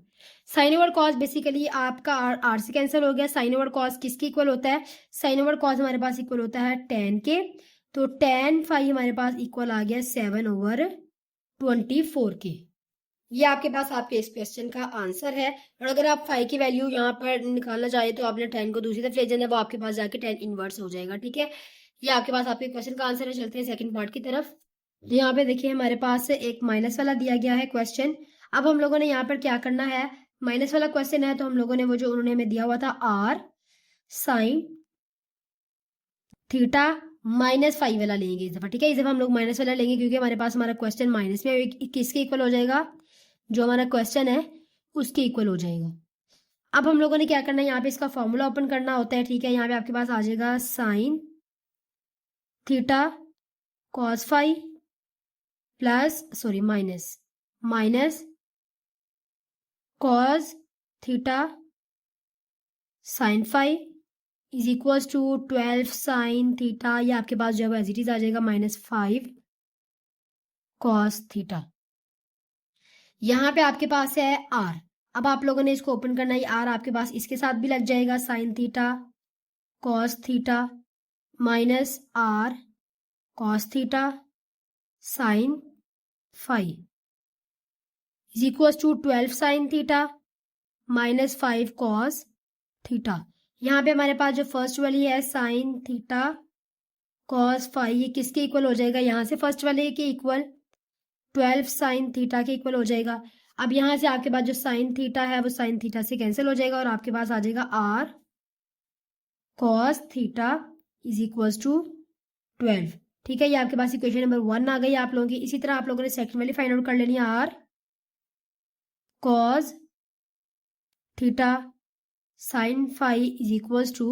साइन ओवर कॉस बेसिकली आपका आर से कैंसिल हो गया। साइन ओवर कॉस किसके इक्वल होता है, साइन ओवर कॉस हमारे पास इक्वल होता है tan के, तो tan फाई हमारे पास इक्वल आ गया 7/24 के। ये आपके पास आपके इस क्वेश्चन का आंसर है। और अगर आप फाई की वैल्यू यहाँ पर निकालना चाहे तो आपने tan को दूसरी तरफ ले जाना है, वो आपके पास जाके tan इनवर्स हो जाएगा, ठीक है। ये आपके पास आपके क्वेश्चन का आंसर है। चलते हैं सेकंड पार्ट की तरफ। यहाँ पे देखिए हमारे पास एक माइनस वाला दिया गया है क्वेश्चन। अब हम लोगों ने यहाँ पर क्या करना है, माइनस वाला क्वेश्चन है तो हम लोगों ने वो जो उन्होंने हमें दिया हुआ था आर साइन थीटा -5 वाला लेंगे इस दफा, ठीक है। इस दफा हम लोग माइनस वाला लेंगे क्योंकि हमारे पास हमारा क्वेश्चन माइनस में किसके इक्वल हो जाएगा, जो हमारा क्वेश्चन है उसके इक्वल हो जाएगा। अब हम लोगों ने क्या करना है, यहाँ पे इसका फॉर्मूला ओपन करना होता है, ठीक है। यहाँ पे आपके पास आ जाएगा sine theta cos phi minus cos theta sine phi is equals to 12 sine theta, ये आपके पास जो है एज इट इज आ जाएगा -5 कॉस थीटा। यहाँ पे आपके पास है आर, अब आप लोगों ने इसको ओपन करना है, आर आपके पास इसके साथ भी लग जाएगा, sine theta cos theta minus r cos theta sine phi is equals to 12 sine theta -5 cos theta. यहाँ पे हमारे पास जो फर्स्ट वाली है साइन थीटा कॉस फाई, ये किसके इक्वल हो जाएगा, यहाँ से फर्स्ट वाले के इक्वल 12 साइन थीटा के इक्वल हो जाएगा। अब यहाँ से आपके पास जो साइन थीटा है वो साइन थीटा से कैंसिल हो जाएगा और आपके पास आ जाएगा r cos theta is equals to 12, ठीक है। ये आपके पास इक्वेशन नंबर 1 आ गई आप लोगों की। इसी तरह आप लोगों ने सेकंड वाली फाइंड आउट कर लेनी है, r cos theta sine phi is equals to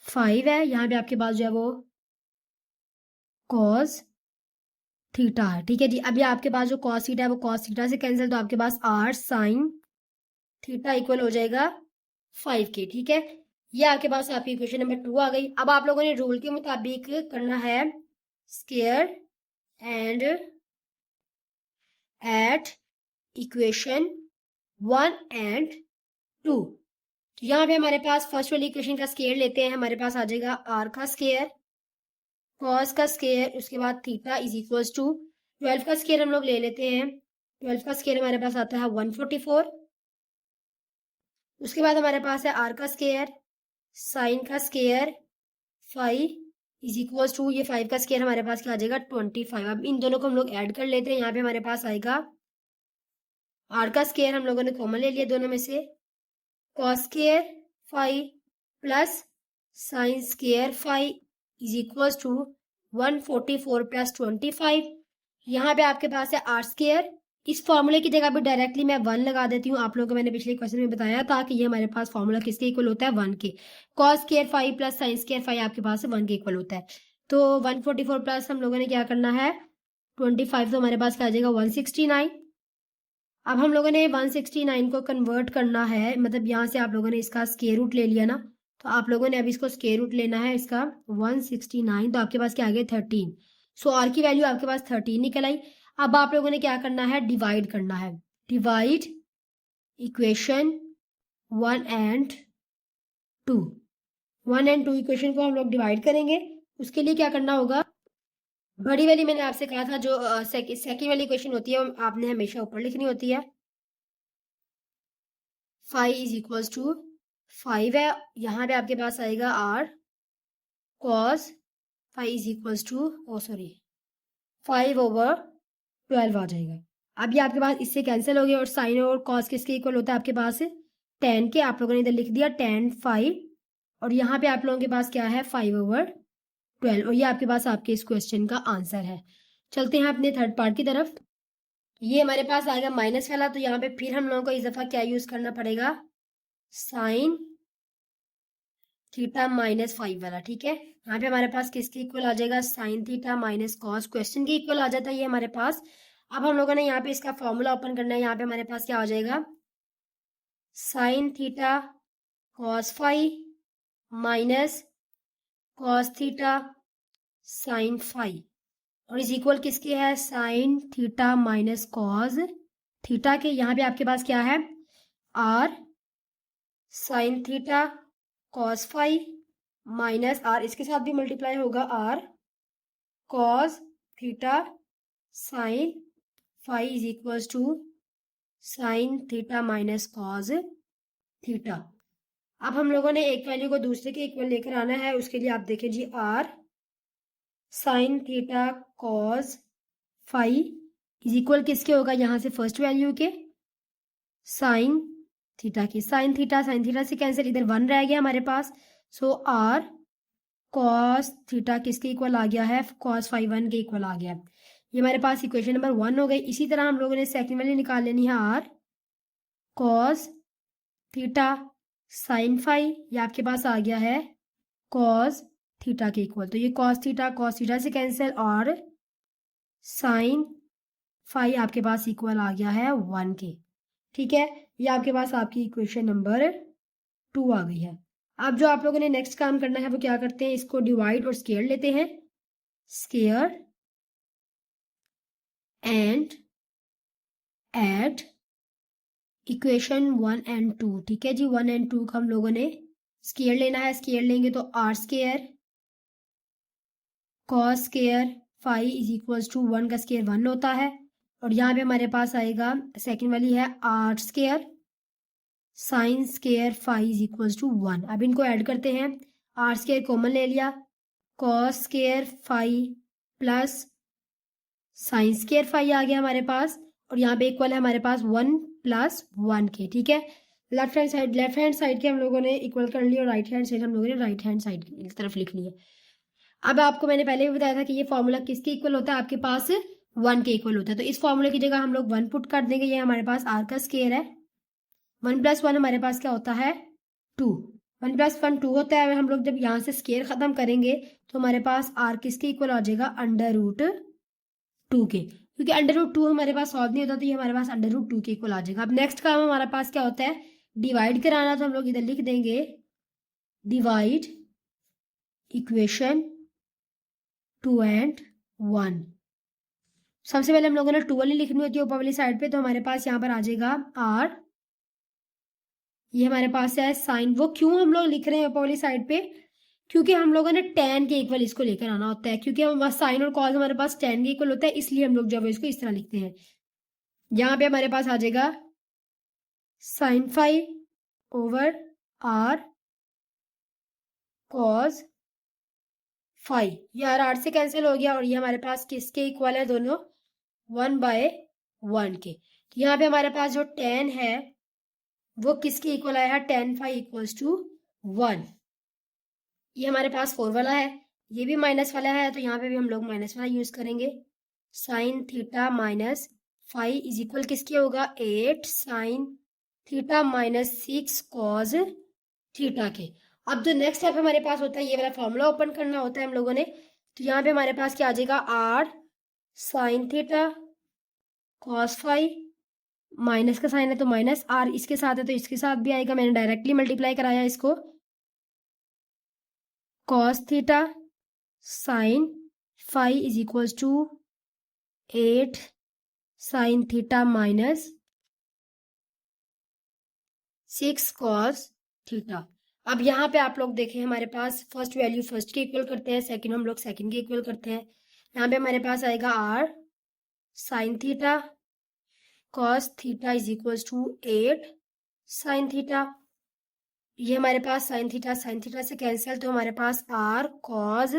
5 है। यहाँ पे आपके पास जो है वो कॉस थीटा है, ठीक है जी। अब ये आपके पास जो कॉस थीटा है वो कॉस थीटा से कैंसिल, तो आपके पास आर साइन थीटा इक्वल हो जाएगा 5 के, ठीक है। ये आपके पास आपकी इक्वेशन नंबर 2 आ गई। अब आप लोगों ने रूल के मुताबिक करना है square and at equation 1 and 2। तो यहाँ पे हमारे पास फर्स्ट वाली इक्वेशन का स्क्वायर लेते हैं, हमारे पास आ जाएगा आर का स्क्वायर कॉस का स्क्वायर, उसके बाद थीटा इज इक्वल्स टू 12 का स्क्वायर हम लोग ले लेते हैं। 12 का स्क्वायर हमारे पास आता है 144। उसके बाद हमारे पास है आर का स्क्वायर साइन का स्क्वायर 5 इज इक्वल्स टू, ये 5 का स्क्वायर हमारे पास क्या आ जाएगा 25। अब इन दोनों को हम लोग ऐड कर लेते हैं। यहाँ पे हमारे पास आएगा आर का स्क्वायर हम लोगों ने कॉमन ले लिया दोनों में से, cos square 5 plus sine square 5 is equals to 144 plus 25। यहाँ पे आपके पास है आर स्क्वायर, इस फॉर्मूले की जगह पे डायरेक्टली मैं 1 लगा देती हूँ। आप लोगों को मैंने पिछले क्वेश्चन में बताया था कि ये हमारे पास फॉर्मूला किसके इक्वल होता है 1 के। Cos square 5 plus sine square 5 आपके पास 1 के इक्वल होता है। तो 144 प्लस हम लोगों ने क्या करना है 25, तो हमारे पास क्या आ जाएगा 169। अब हम लोगों ने 169 को कन्वर्ट करना है, मतलब यहाँ से आप लोगों ने इसका स्क्वायर रूट ले लिया ना, तो आप लोगों ने अब इसको स्क्वायर रूट लेना है इसका 169, तो आपके पास क्या आ गया 13। सो आर की वैल्यू आपके पास 13 निकल आई। अब आप लोगों ने क्या करना है, डिवाइड करना है। Divide equation 1 and 2। 1 and 2 equation को हम लोग डिवाइड करेंगे। उसके लिए क्या करना होगा, बड़ी वाली मैंने आपसे कहा था जो सेकेंड वाली इक्वेशन होती है आपने हमेशा ऊपर लिखनी होती है। 5 इज इक्वल्स टू 5 है, यहाँ पे आपके पास आएगा r cos 5 is equals to 5/12 आ जाएगा। अब ये आपके पास इससे कैंसिल हो गया और साइन और कॉस किसके इक्वल होता है आपके पास, टेन के। आप लोगों ने इधर लिख दिया tan 5 और यहाँ पे आप लोगों के पास क्या है 5/12 और ये आपके पास आपके इस क्वेश्चन का आंसर है। चलते हैं अपने थर्ड पार्ट की तरफ। ये हमारे पास आ गया माइनस वाला, तो यहाँ पे फिर हम लोगों को इस दफा क्या यूज करना पड़ेगा, साइन थीटा -5 वाला। ठीक है, यहाँ पे हमारे पास किसके इक्वल आ जाएगा, sine theta minus cos, question के इक्वल आ जाता है ये हमारे पास। अब हम लोगों ने यहाँ पे इसका फॉर्मूला ओपन करना है। यहाँ पे हमारे पास क्या हो जाएगा, sine theta cos 5 minus cos theta sine 5 और इज इक्वल किसके है, sine theta minus cos theta के। यहाँ पे आपके पास क्या है, r sine theta cos 5 minus r, इसके साथ भी मल्टीप्लाई होगा r cos theta sine 5 is equals to sine theta minus cos theta. अब हम लोगों ने एक वैल्यू को दूसरे के इक्वल लेकर आना है। उसके लिए आप देखें जी, R sine theta cos 5 is equal किसके होगा, यहाँ से फर्स्ट वैल्यू के साइन थीटा की। साइन थीटा से कैंसिल, इधर 1 रह गया हमारे पास। सो आर कॉस थीटा किसके इक्वल आ गया है, कॉस 5 1 के इक्वल आ गया। ये हमारे पास इक्वेशन नंबर 1 हो गई। इसी तरह हम लोगों ने सेकंड वाली निकाल लेनी है, आर कॉस थीटा साइन 5, ये आपके पास आ गया है कॉस थीटा के इक्वल। तो ये कॉस थीटा से कैंसिल और साइन 5 आपके पास इक्वल आ गया है 1 के। ठीक है, ये आपके पास आपकी इक्वेशन नंबर 2 आ गई है। अब जो आप लोगों ने नेक्स्ट काम करना है वो क्या करते हैं, इसको डिवाइड और स्केयर लेते हैं। Square and add equation 1 and 2। ठीक है जी, 1 एंड 2 का हम लोगों ने स्केयर लेना है। स्केयर लेंगे तो r square cos square 5 is equals to 1 का स्केयर 1 होता है और यहाँ पे हमारे पास आएगा सेकंड वाली है r square sine square 5 is equals to 1। अब इनको ऐड करते हैं, आर स्केयर कॉमन ले लिया, cos square 5 plus sine square 5 आ गया हमारे पास और यहाँ पे इक्वल है हमारे पास 1 + 1 के। ठीक है, लेफ्ट हैंड साइड के हम लोगों ने इक्वल कर लिया और राइट हैंड साइड हम लोगों ने राइट हैंड साइड की तरफ लिख लिया। अब आपको मैंने पहले भी बताया था कि ये फॉर्मूला किसके इक्वल होता है, आपके पास 1 के इक्वल होता है। तो इस फॉर्मूले की जगह हम लोग 1 पुट कर देंगे। ये हमारे पास आर का स्केयर है, 1 + 1 हमारे पास क्या होता है 2, 1 + 1 2 होता है। हम लोग जब यहाँ से स्केयर खत्म करेंगे तो हमारे पास आर किसके इक्वल आ जाएगा, √2 के, क्योंकि √2 हमारे पास सॉल्व नहीं होता तो ये हमारे पास √2 के इक्वल आ जाएगा। अब नेक्स्ट काम हमारे पास क्या होता है, डिवाइड कराना। तो हम लोग इधर लिख देंगे डिवाइड इक्वेशन 2 एंड 1। सबसे पहले हम लोगों ने 2 वाली लिखनी होती है ऊपर वाली साइड पे, तो हमारे पास यहाँ पर आ जाएगा आर, ये हमारे पास है साइन। वो क्यों हम लोग लिख रहे हैं ऊपर वाली साइड पे, क्योंकि हम लोगों ने tan के इक्वल इसको लेकर आना होता है, क्योंकि हम साइन और कॉस हमारे पास tan के इक्वल होता है, इसलिए हम लोग जब इसको इस तरह लिखते हैं। यहाँ पे हमारे पास आ जाएगा साइन 5/r cos 5, ये आर से कैंसिल हो गया और ये हमारे पास किसके इक्वल है, दोनों 1/1 के। तो यहाँ पे हमारे पास जो tan है वो किसके इक्वल आया है, tan 5 = 1। ये हमारे पास 4 वाला है, ये भी माइनस वाला है, तो यहाँ पे भी हम लोग माइनस वाला यूज करेंगे। साइन थीटा -5 इज इक्वल किसके होगा, 8 साइन थीटा -6 कॉस थीटा के। अब जो नेक्स्ट स्टेप हमारे पास होता है, ये वाला फॉर्मूला ओपन करना होता है हम लोगों ने। तो यहाँ पे हमारे पास क्या आ जाएगा, r sine theta cos 5, minus का साइन है तो माइनस, आर इसके साथ है तो इसके साथ भी आएगा, मैंने डायरेक्टली मल्टीप्लाई कराया इसको, cos theta sine phi is equals to 8 sine theta minus 6 cos theta. अब यहाँ पे आप लोग देखें, हमारे पास फर्स्ट वैल्यू फर्स्ट के इक्वल करते हैं, सेकंड हम लोग सेकंड के इक्वल करते हैं। यहाँ पे हमारे पास आएगा r sine theta cos theta is equals to 8 sine theta. ये हमारे पास साइन थीटा से कैंसिल, तो हमारे पास r कॉस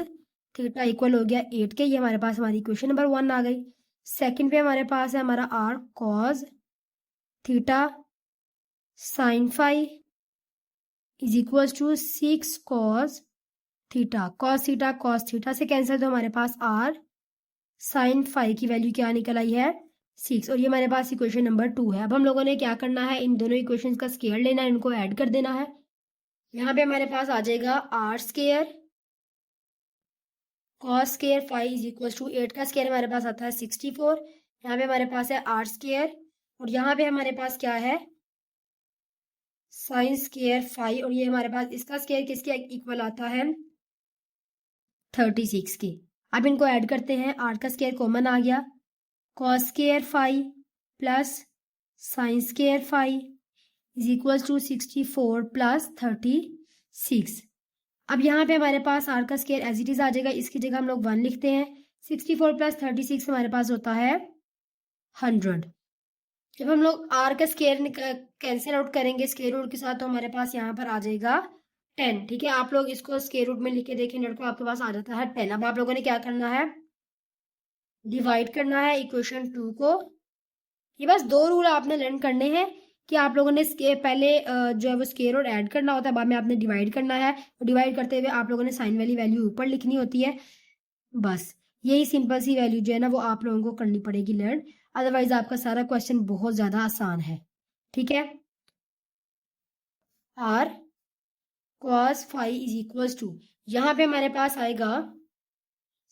थीटा इक्वल हो गया 8 के। ये हमारे पास हमारी इक्वेशन नंबर 1 आ गई। सेकंड पे हमारे पास है हमारा r cos theta sine phi is equals to 6 cos theta. Cos theta से कैंसिल, तो हमारे पास r साइन फाई की वैल्यू क्या निकल आई है 6। और ये हमारे पास इक्वेशन नंबर 2 है। अब हम लोगों ने क्या करना है, इन दोनों इक्वेशंस का स्केयर लेना है, इनको ऐड कर देना है। यहाँ पे हमारे पास आ जाएगा r square cos square phi is equal to 8 का स्केयर हमारे पास आता है 64। यहाँ पे हमारे पास है r स्केयर और यहाँ पे हमारे पास क्या है साइन स्केयर फाई, और ये हमारे पास इसका स्केयर किसके इक्वल आता है 36 के। अब इनको ऐड करते हैं, r का स्केयर कॉमन आ गया, cos square phi plus sine square phi is equal to 64 plus 36। अब यहाँ पे हमारे पास r का स्केयर एज इट इज आ जाएगा, इसकी जगह हम लोग 1 लिखते हैं। 64 प्लस 36 हमारे पास होता है 100। जब हम लोग r का स्केयर कैंसिल आउट करेंगे स्केयर रूट के साथ, तो हमारे पास यहाँ पर आ जाएगा 10। ठीक है, आप लोग इसको स्केयर रूट में लिख के देखें, लड़कों आपके पास आ जाता है 10। अब आप लोगों ने क्या करना है, डिवाइड करना है इक्वेशन 2 को। ये बस 2 रूल आपने लर्न करने हैं कि आप लोगों ने पहले जो है वो स्केयर रूट ऐड करना होता है, बाद में आपने डिवाइड करना है, और डिवाइड करते हुए आप लोगों ने साइन वाली वैल्यू ऊपर लिखनी होती है। बस यही सिंपल सी वैल्यू जो है ना वो आप लोगों को करनी पड़ेगी लर्न, अदरवाइज आपका सारा क्वेश्चन बहुत ज्यादा आसान है। ठीक है, r cos phi is equals to, यहाँ पे हमारे पास आएगा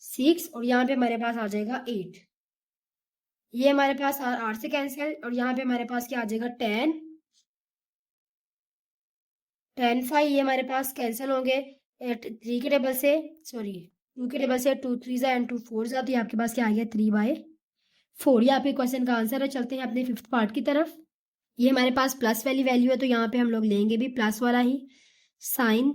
6 और यहाँ पे हमारे पास आ जाएगा 8। ये हमारे पास r से कैंसिल, और यहाँ पे हमारे पास क्या आ जाएगा 10 फाई, ये हमारे पास कैंसिल होंगे 3 के टेबल से, सॉरी 2 के टेबल से 2 3 एंड 2 4 जा, तो ये आपके पास क्या आ गया 3/4। ये आपके क्वेश्चन का आंसर है। चलते हैं अपने 5th पार्ट की तरफ। ये हमारे पास प्लस वाली वैल्यू है, तो यहाँ पे हम लोग लेंगे भी प्लस वाला ही, sine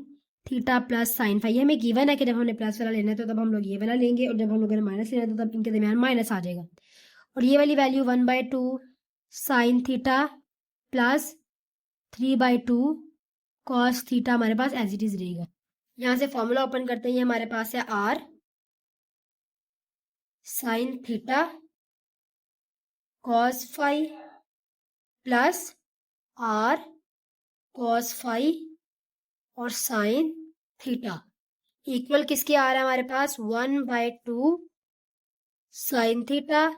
theta plus sine phi. हमें गिवन है कि जब हमने प्लस वाला लेना है तो तब हम लोग ये वाला लेंगे, और जब हम लोग ने माइनस लेना है तो तब इनके दरमियान माइनस आ जाएगा। और ये वाली value 1/2 sine theta plus 3/2 cos theta हमारे पास एज इट इज रहेगा। यहाँ से फॉर्मूला ओपन करते हैं, हमारे पास है r sine theta cos phi plus r cos phi और साइन थीटा इक्वल किसके आ रहा है हमारे पास 1/2 sine theta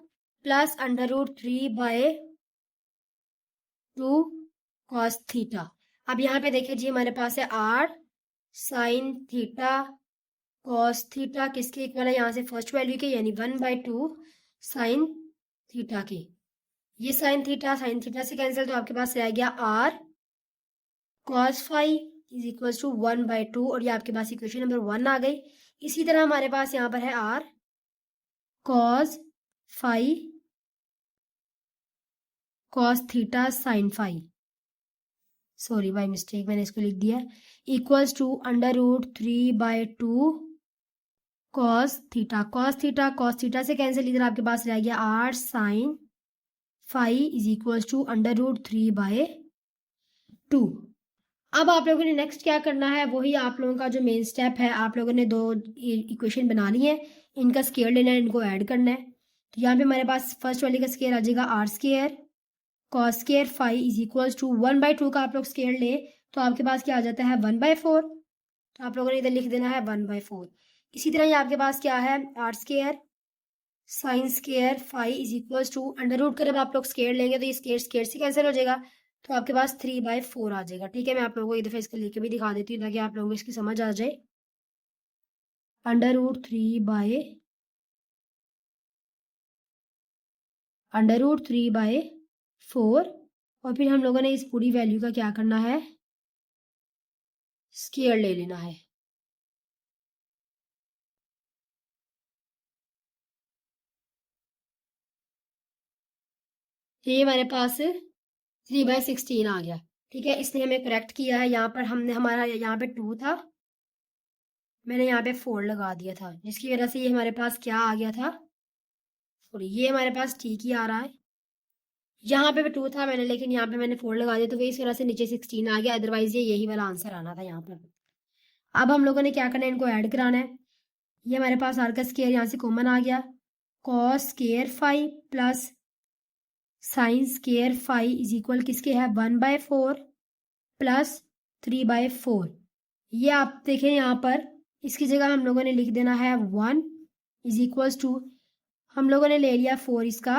plus √3/2 cos theta. अब यहाँ पे देखिए जी हमारे पास है r sine theta cos theta किसके इक्वल है, यहाँ से फर्स्ट वैल्यू के, यानी 1/2 साइन थीटा के। ये साइन थीटा से कैंसिल, तो आपके पास रह गया r cos phi is equal to 1/2, और ये आपके पास इक्वेशन नंबर 1 आ गई। इसी तरह हमारे पास यहाँ पर है r cos phi cos theta sine phi, sorry by mistake मैंने इसको लिख दिया, इक्वल्स टू √3/2 कॉस थीटा से कैंसिल, इधर आपके पास रह गया r sine phi is equals to √3/2। अब आप लोगों ने नेक्स्ट क्या करना है, वही आप लोगों का जो मेन स्टेप है, आप लोगों ने 2 इक्वेशन बनानी है, इनका स्केयर लेना है, इनको ऐड करना है। तो यहाँ पे हमारे पास फर्स्ट वाले का स्केयर आ जाएगा r square cos square phi is equals to 1/2 का आप लोग स्केयर ले, तो आपके पास क्या आ जाता है 1/4, तो आप लोगों ने इधर लिख देना है 1/4। इसी तरह ये आपके पास क्या है r square sine square phi is equals to √ कर, जब आप लोग स्केयर लेंगे तो ये स्केयर से कैंसिल हो जाएगा, तो आपके पास 3/4 आ जाएगा। ठीक है, मैं आप लोगों को एक दफा इसको लेके भी दिखा देती हूँ ताकि आप लोगों को इसकी समझ आ जाए। √3/4, और फिर हम लोगों ने इस पूरी वैल्यू का क्या करना है स्केयर ले लेना है। तो ये हमारे पास 3/16 आ गया। ठीक है, इसने हमें करेक्ट किया है। यहाँ पर हमने हमारा यहाँ पे 2 था, मैंने यहाँ पे 4 लगा दिया था, जिसकी वजह से ये हमारे पास क्या आ गया था, सॉरी ये हमारे पास ठीक ही आ रहा है। यहाँ पे 2 था मैंने, लेकिन यहाँ पे मैंने 4 लगा दिया, तो इस वजह से नीचे 16 आ गया, अदरवाइज ये यही वाला आंसर आना था यहाँ पर। अब हम लोगों ने क्या करना है, इनको ऐड कराना है। ये हमारे पास आर का स्केयर यहाँ से कॉमन आ गया, cos square phi plus sine square phi is equal किसके है 1/4 प्लस 3/4। ये आप देखें यहाँ पर, इसकी जगह हम लोगों ने लिख देना है 1 इज इक्वल्स टू, हम लोगों ने ले लिया 4 इसका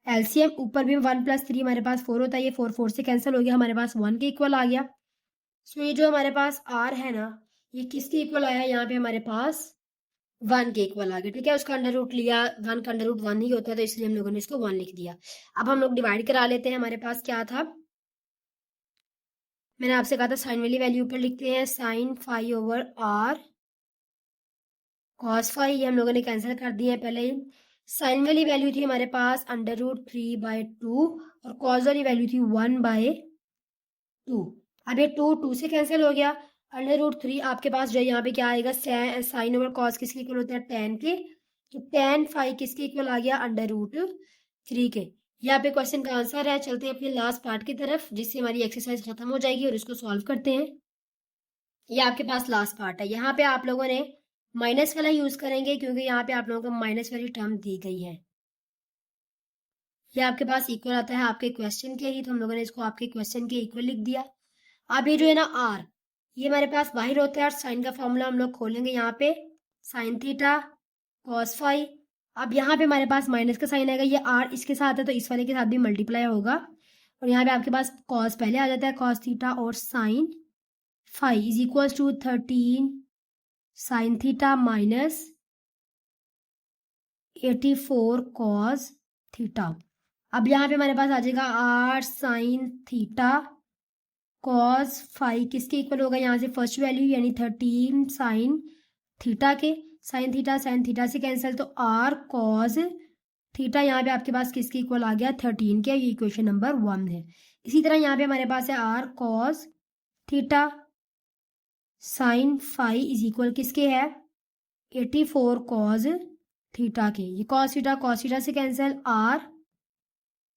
एलसीएम, ऊपर भी 1 + 3 हमारे पास 4 होता है, ये 4 से कैंसिल हो गया, हमारे पास 1 के इक्वल आ गया। सो ये जो हमारे पास आर है ना, ये किसके इक्वल आया, यहाँ पे हमारे पास 1 के इक्वल आ गया। ठीक है, उसका अंडर रूट लिया, 1 का अंडर रूट 1 ही होता है, तो इसलिए हम लोगों ने इसको 1 लिख दिया। अब हम लोग डिवाइड करा लेते हैं। हमारे पास क्या था, मैंने आपसे कहा था साइन वाली वैल्यू ऊपर लिखते हैं, sine phi over r cos phi, ये हम लोगों ने कैंसिल कर दिया है पहले ही। साइन वाली वैल्यू थी हमारे पास √3/2 और कॉस वाली वैल्यू थी 1/2। अब ये 2 से कैंसिल हो गया, √3 आपके पास जो यहाँ पे क्या आएगा, साइन ओवर कॉस किसके इक्वल होता है, tan के, तो tan फाई किसके इक्वल आ गया, √3 के। यहाँ पे क्वेश्चन का आंसर है। चलते हैं अपने लास्ट पार्ट की तरफ, जिससे हमारी एक्सरसाइज खत्म हो जाएगी और इसको सॉल्व करते हैं। ये आपके पास लास्ट पार्ट है। यहाँ पे आप लोगों ने माइनस वाला यूज करेंगे, क्योंकि यहाँ पे आप लोगों को माइनस वाली टर्म दी गई है। ये आपके पास इक्वल आता है आपके क्वेश्चन के ही, तो हम लोगों ने इसको आपके क्वेश्चन के इक्वल लिख दिया। अब ये जो है ना आर, ये हमारे पास बाहर होता है, और साइन का फॉर्मूला हम लोग खोलेंगे यहाँ पे, साइन थीटा कॉस फाई। अब यहाँ पे हमारे पास माइनस का साइन आएगा, ये आर इसके साथ है तो इस वाले के साथ भी मल्टीप्लाई होगा, और यहाँ पे आपके पास कॉस पहले आ जाता है, कॉस थीटा और sine phi is equal to 13 sine theta minus 84 cos theta. अब यहाँ पे हमारे पास आ जाएगा 8 साइन थीटा कॉस फाई किसके इक्वल होगा, यहाँ से फर्स्ट वैल्यू यानी 13 साइन थीटा के, साइन थीटा से कैंसिल, तो आर कॉस थीटा यहाँ पे आपके पास किसके इक्वल आ गया, 13 के। ये इक्वेशन नंबर 1 है। इसी तरह यहाँ पे हमारे पास है r cos theta sine phi is equal किसके है, 84 कॉस थीटा के। ये कॉस थीटा से कैंसिल, आर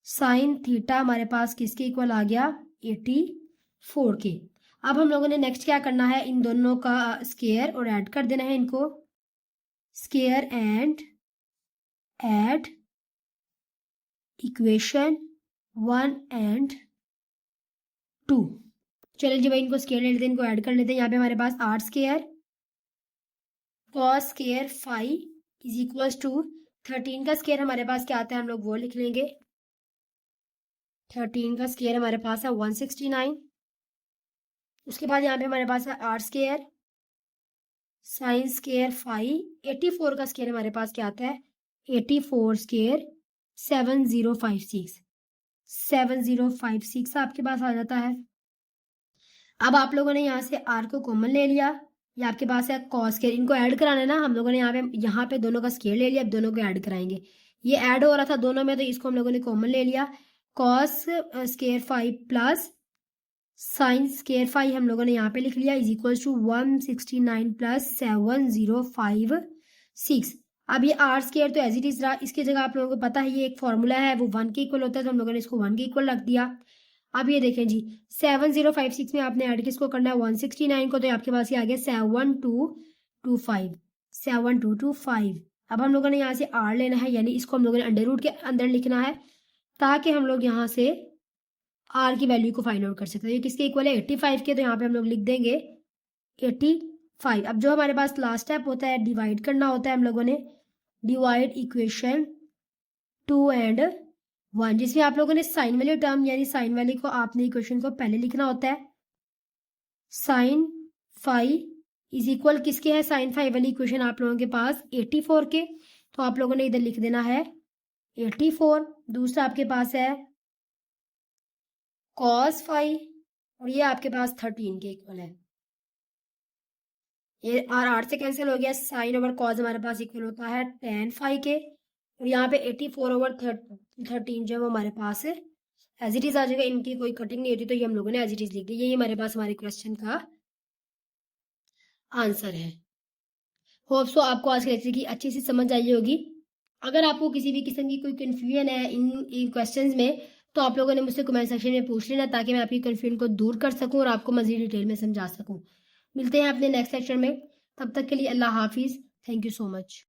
साइन थीटा हमारे पास किसके इक्वल आ गया, 84 के। अब हम लोगों ने नेक्स्ट क्या करना है, इन दोनों का स्केयर और ऐड कर देना है इनको, square and add equation 1 and 2। चलिए जी भाई, इनको स्केयर ले लेते हैं, इनको ऐड कर लेते हैं। यहाँ पे हमारे पास 8 square cos square phi is equal to 13 का स्केयर हमारे पास क्या आता है, हम लोग वो लिख लेंगे। 13 का स्केयर हमारे पास है 169। उसके बाद यहाँ पे हमारे पास है 8 स्केयर साइन स्केयर फाई, 84 का स्केयर हमारे पास क्या आता है, 84 स्केयर 7056 आपके पास आ जाता है। अब आप लोगों ने यहाँ से आर को कॉमन ले लिया, ये आपके पास है कॉस स्केयर, इनको ऐड कराना है ना, हम लोगों ने यहाँ पे दोनों का स्केयर ले लिया, अब दोनों को ऐड कराएंगे। ये ऐड हो रहा था दोनों में, तो इसको हम लोगों ने कॉमन ले लिया, cos square phi plus sine square phi हम लोगों ने यहाँ पे लिख लिया, इज इक्वल टू 169 प्लस 7056। अब ये आर स्केयर तो एज इट इज रहा, इसकी जगह आप लोगों को पता है ये एक फॉर्मूला है, वो 1 के इक्वल होता है, तो हम लोगों ने इसको 1 के इक्वल रख दिया। अब ये देखें जी, 7056 में आपने ऐड किसको करना है, 169 को, तो आपके पास ये आ गया 7225। अब हम लोगों ने यहाँ से आर लेना है, यानी इसको हम लोगों ने अंडर रूट के अंदर लिखना है, ताकि हम लोग यहाँ से आर की वैल्यू को फाइंड आउट कर सकते हैं। ये किसके इक्वल है, 85 के, तो यहाँ पे हम लोग लिख देंगे 85। अब जो हमारे पास लास्ट स्टेप होता है, डिवाइड करना होता है, हम लोगों ने डिवाइड इक्वेशन 2 एंड 1, जिसमें आप लोगों ने साइन वाली टर्म यानी साइन वाली को आपने इक्वेशन को पहले लिखना होता है। साइन फाई इज इक्वल किसके है, साइन फाई वाली इक्वेशन आप लोगों के पास 84 के, तो आप लोगों ने इधर लिख देना है 84। दूसरा आपके पास है कॉस फाई, और ये आपके पास 13 के इक्वल है। ये आर से कैंसिल हो गया, साइन ओवर कॉस हमारे पास इक्वल होता है tan फाई के, और यहाँ पे 84/13 जो है वो हमारे पास है एज इट इज आ जाएगा, इनकी कोई कटिंग नहीं होती तो ये हम लोगों ने एज इट इज लिख दिया। यही हमारे पास हमारे क्वेश्चन का आंसर है। होप सो आपको आज के लेक्चर की अच्छी सी समझ आई होगी। अगर आपको किसी भी किस्म की कोई कन्फ्यूजन है इन क्वेश्चंस में तो आप लोगों ने मुझसे कमेंट सेक्शन में पूछ लेना ताकि मैं आपकी कन्फ्यूजन को दूर कर सकूं और आपको मजीद डिटेल में समझा सकूं। मिलते हैं अपने नेक्स्ट लेक्चर में, तब तक के लिए अल्लाह हाफिज़। Thank you so much.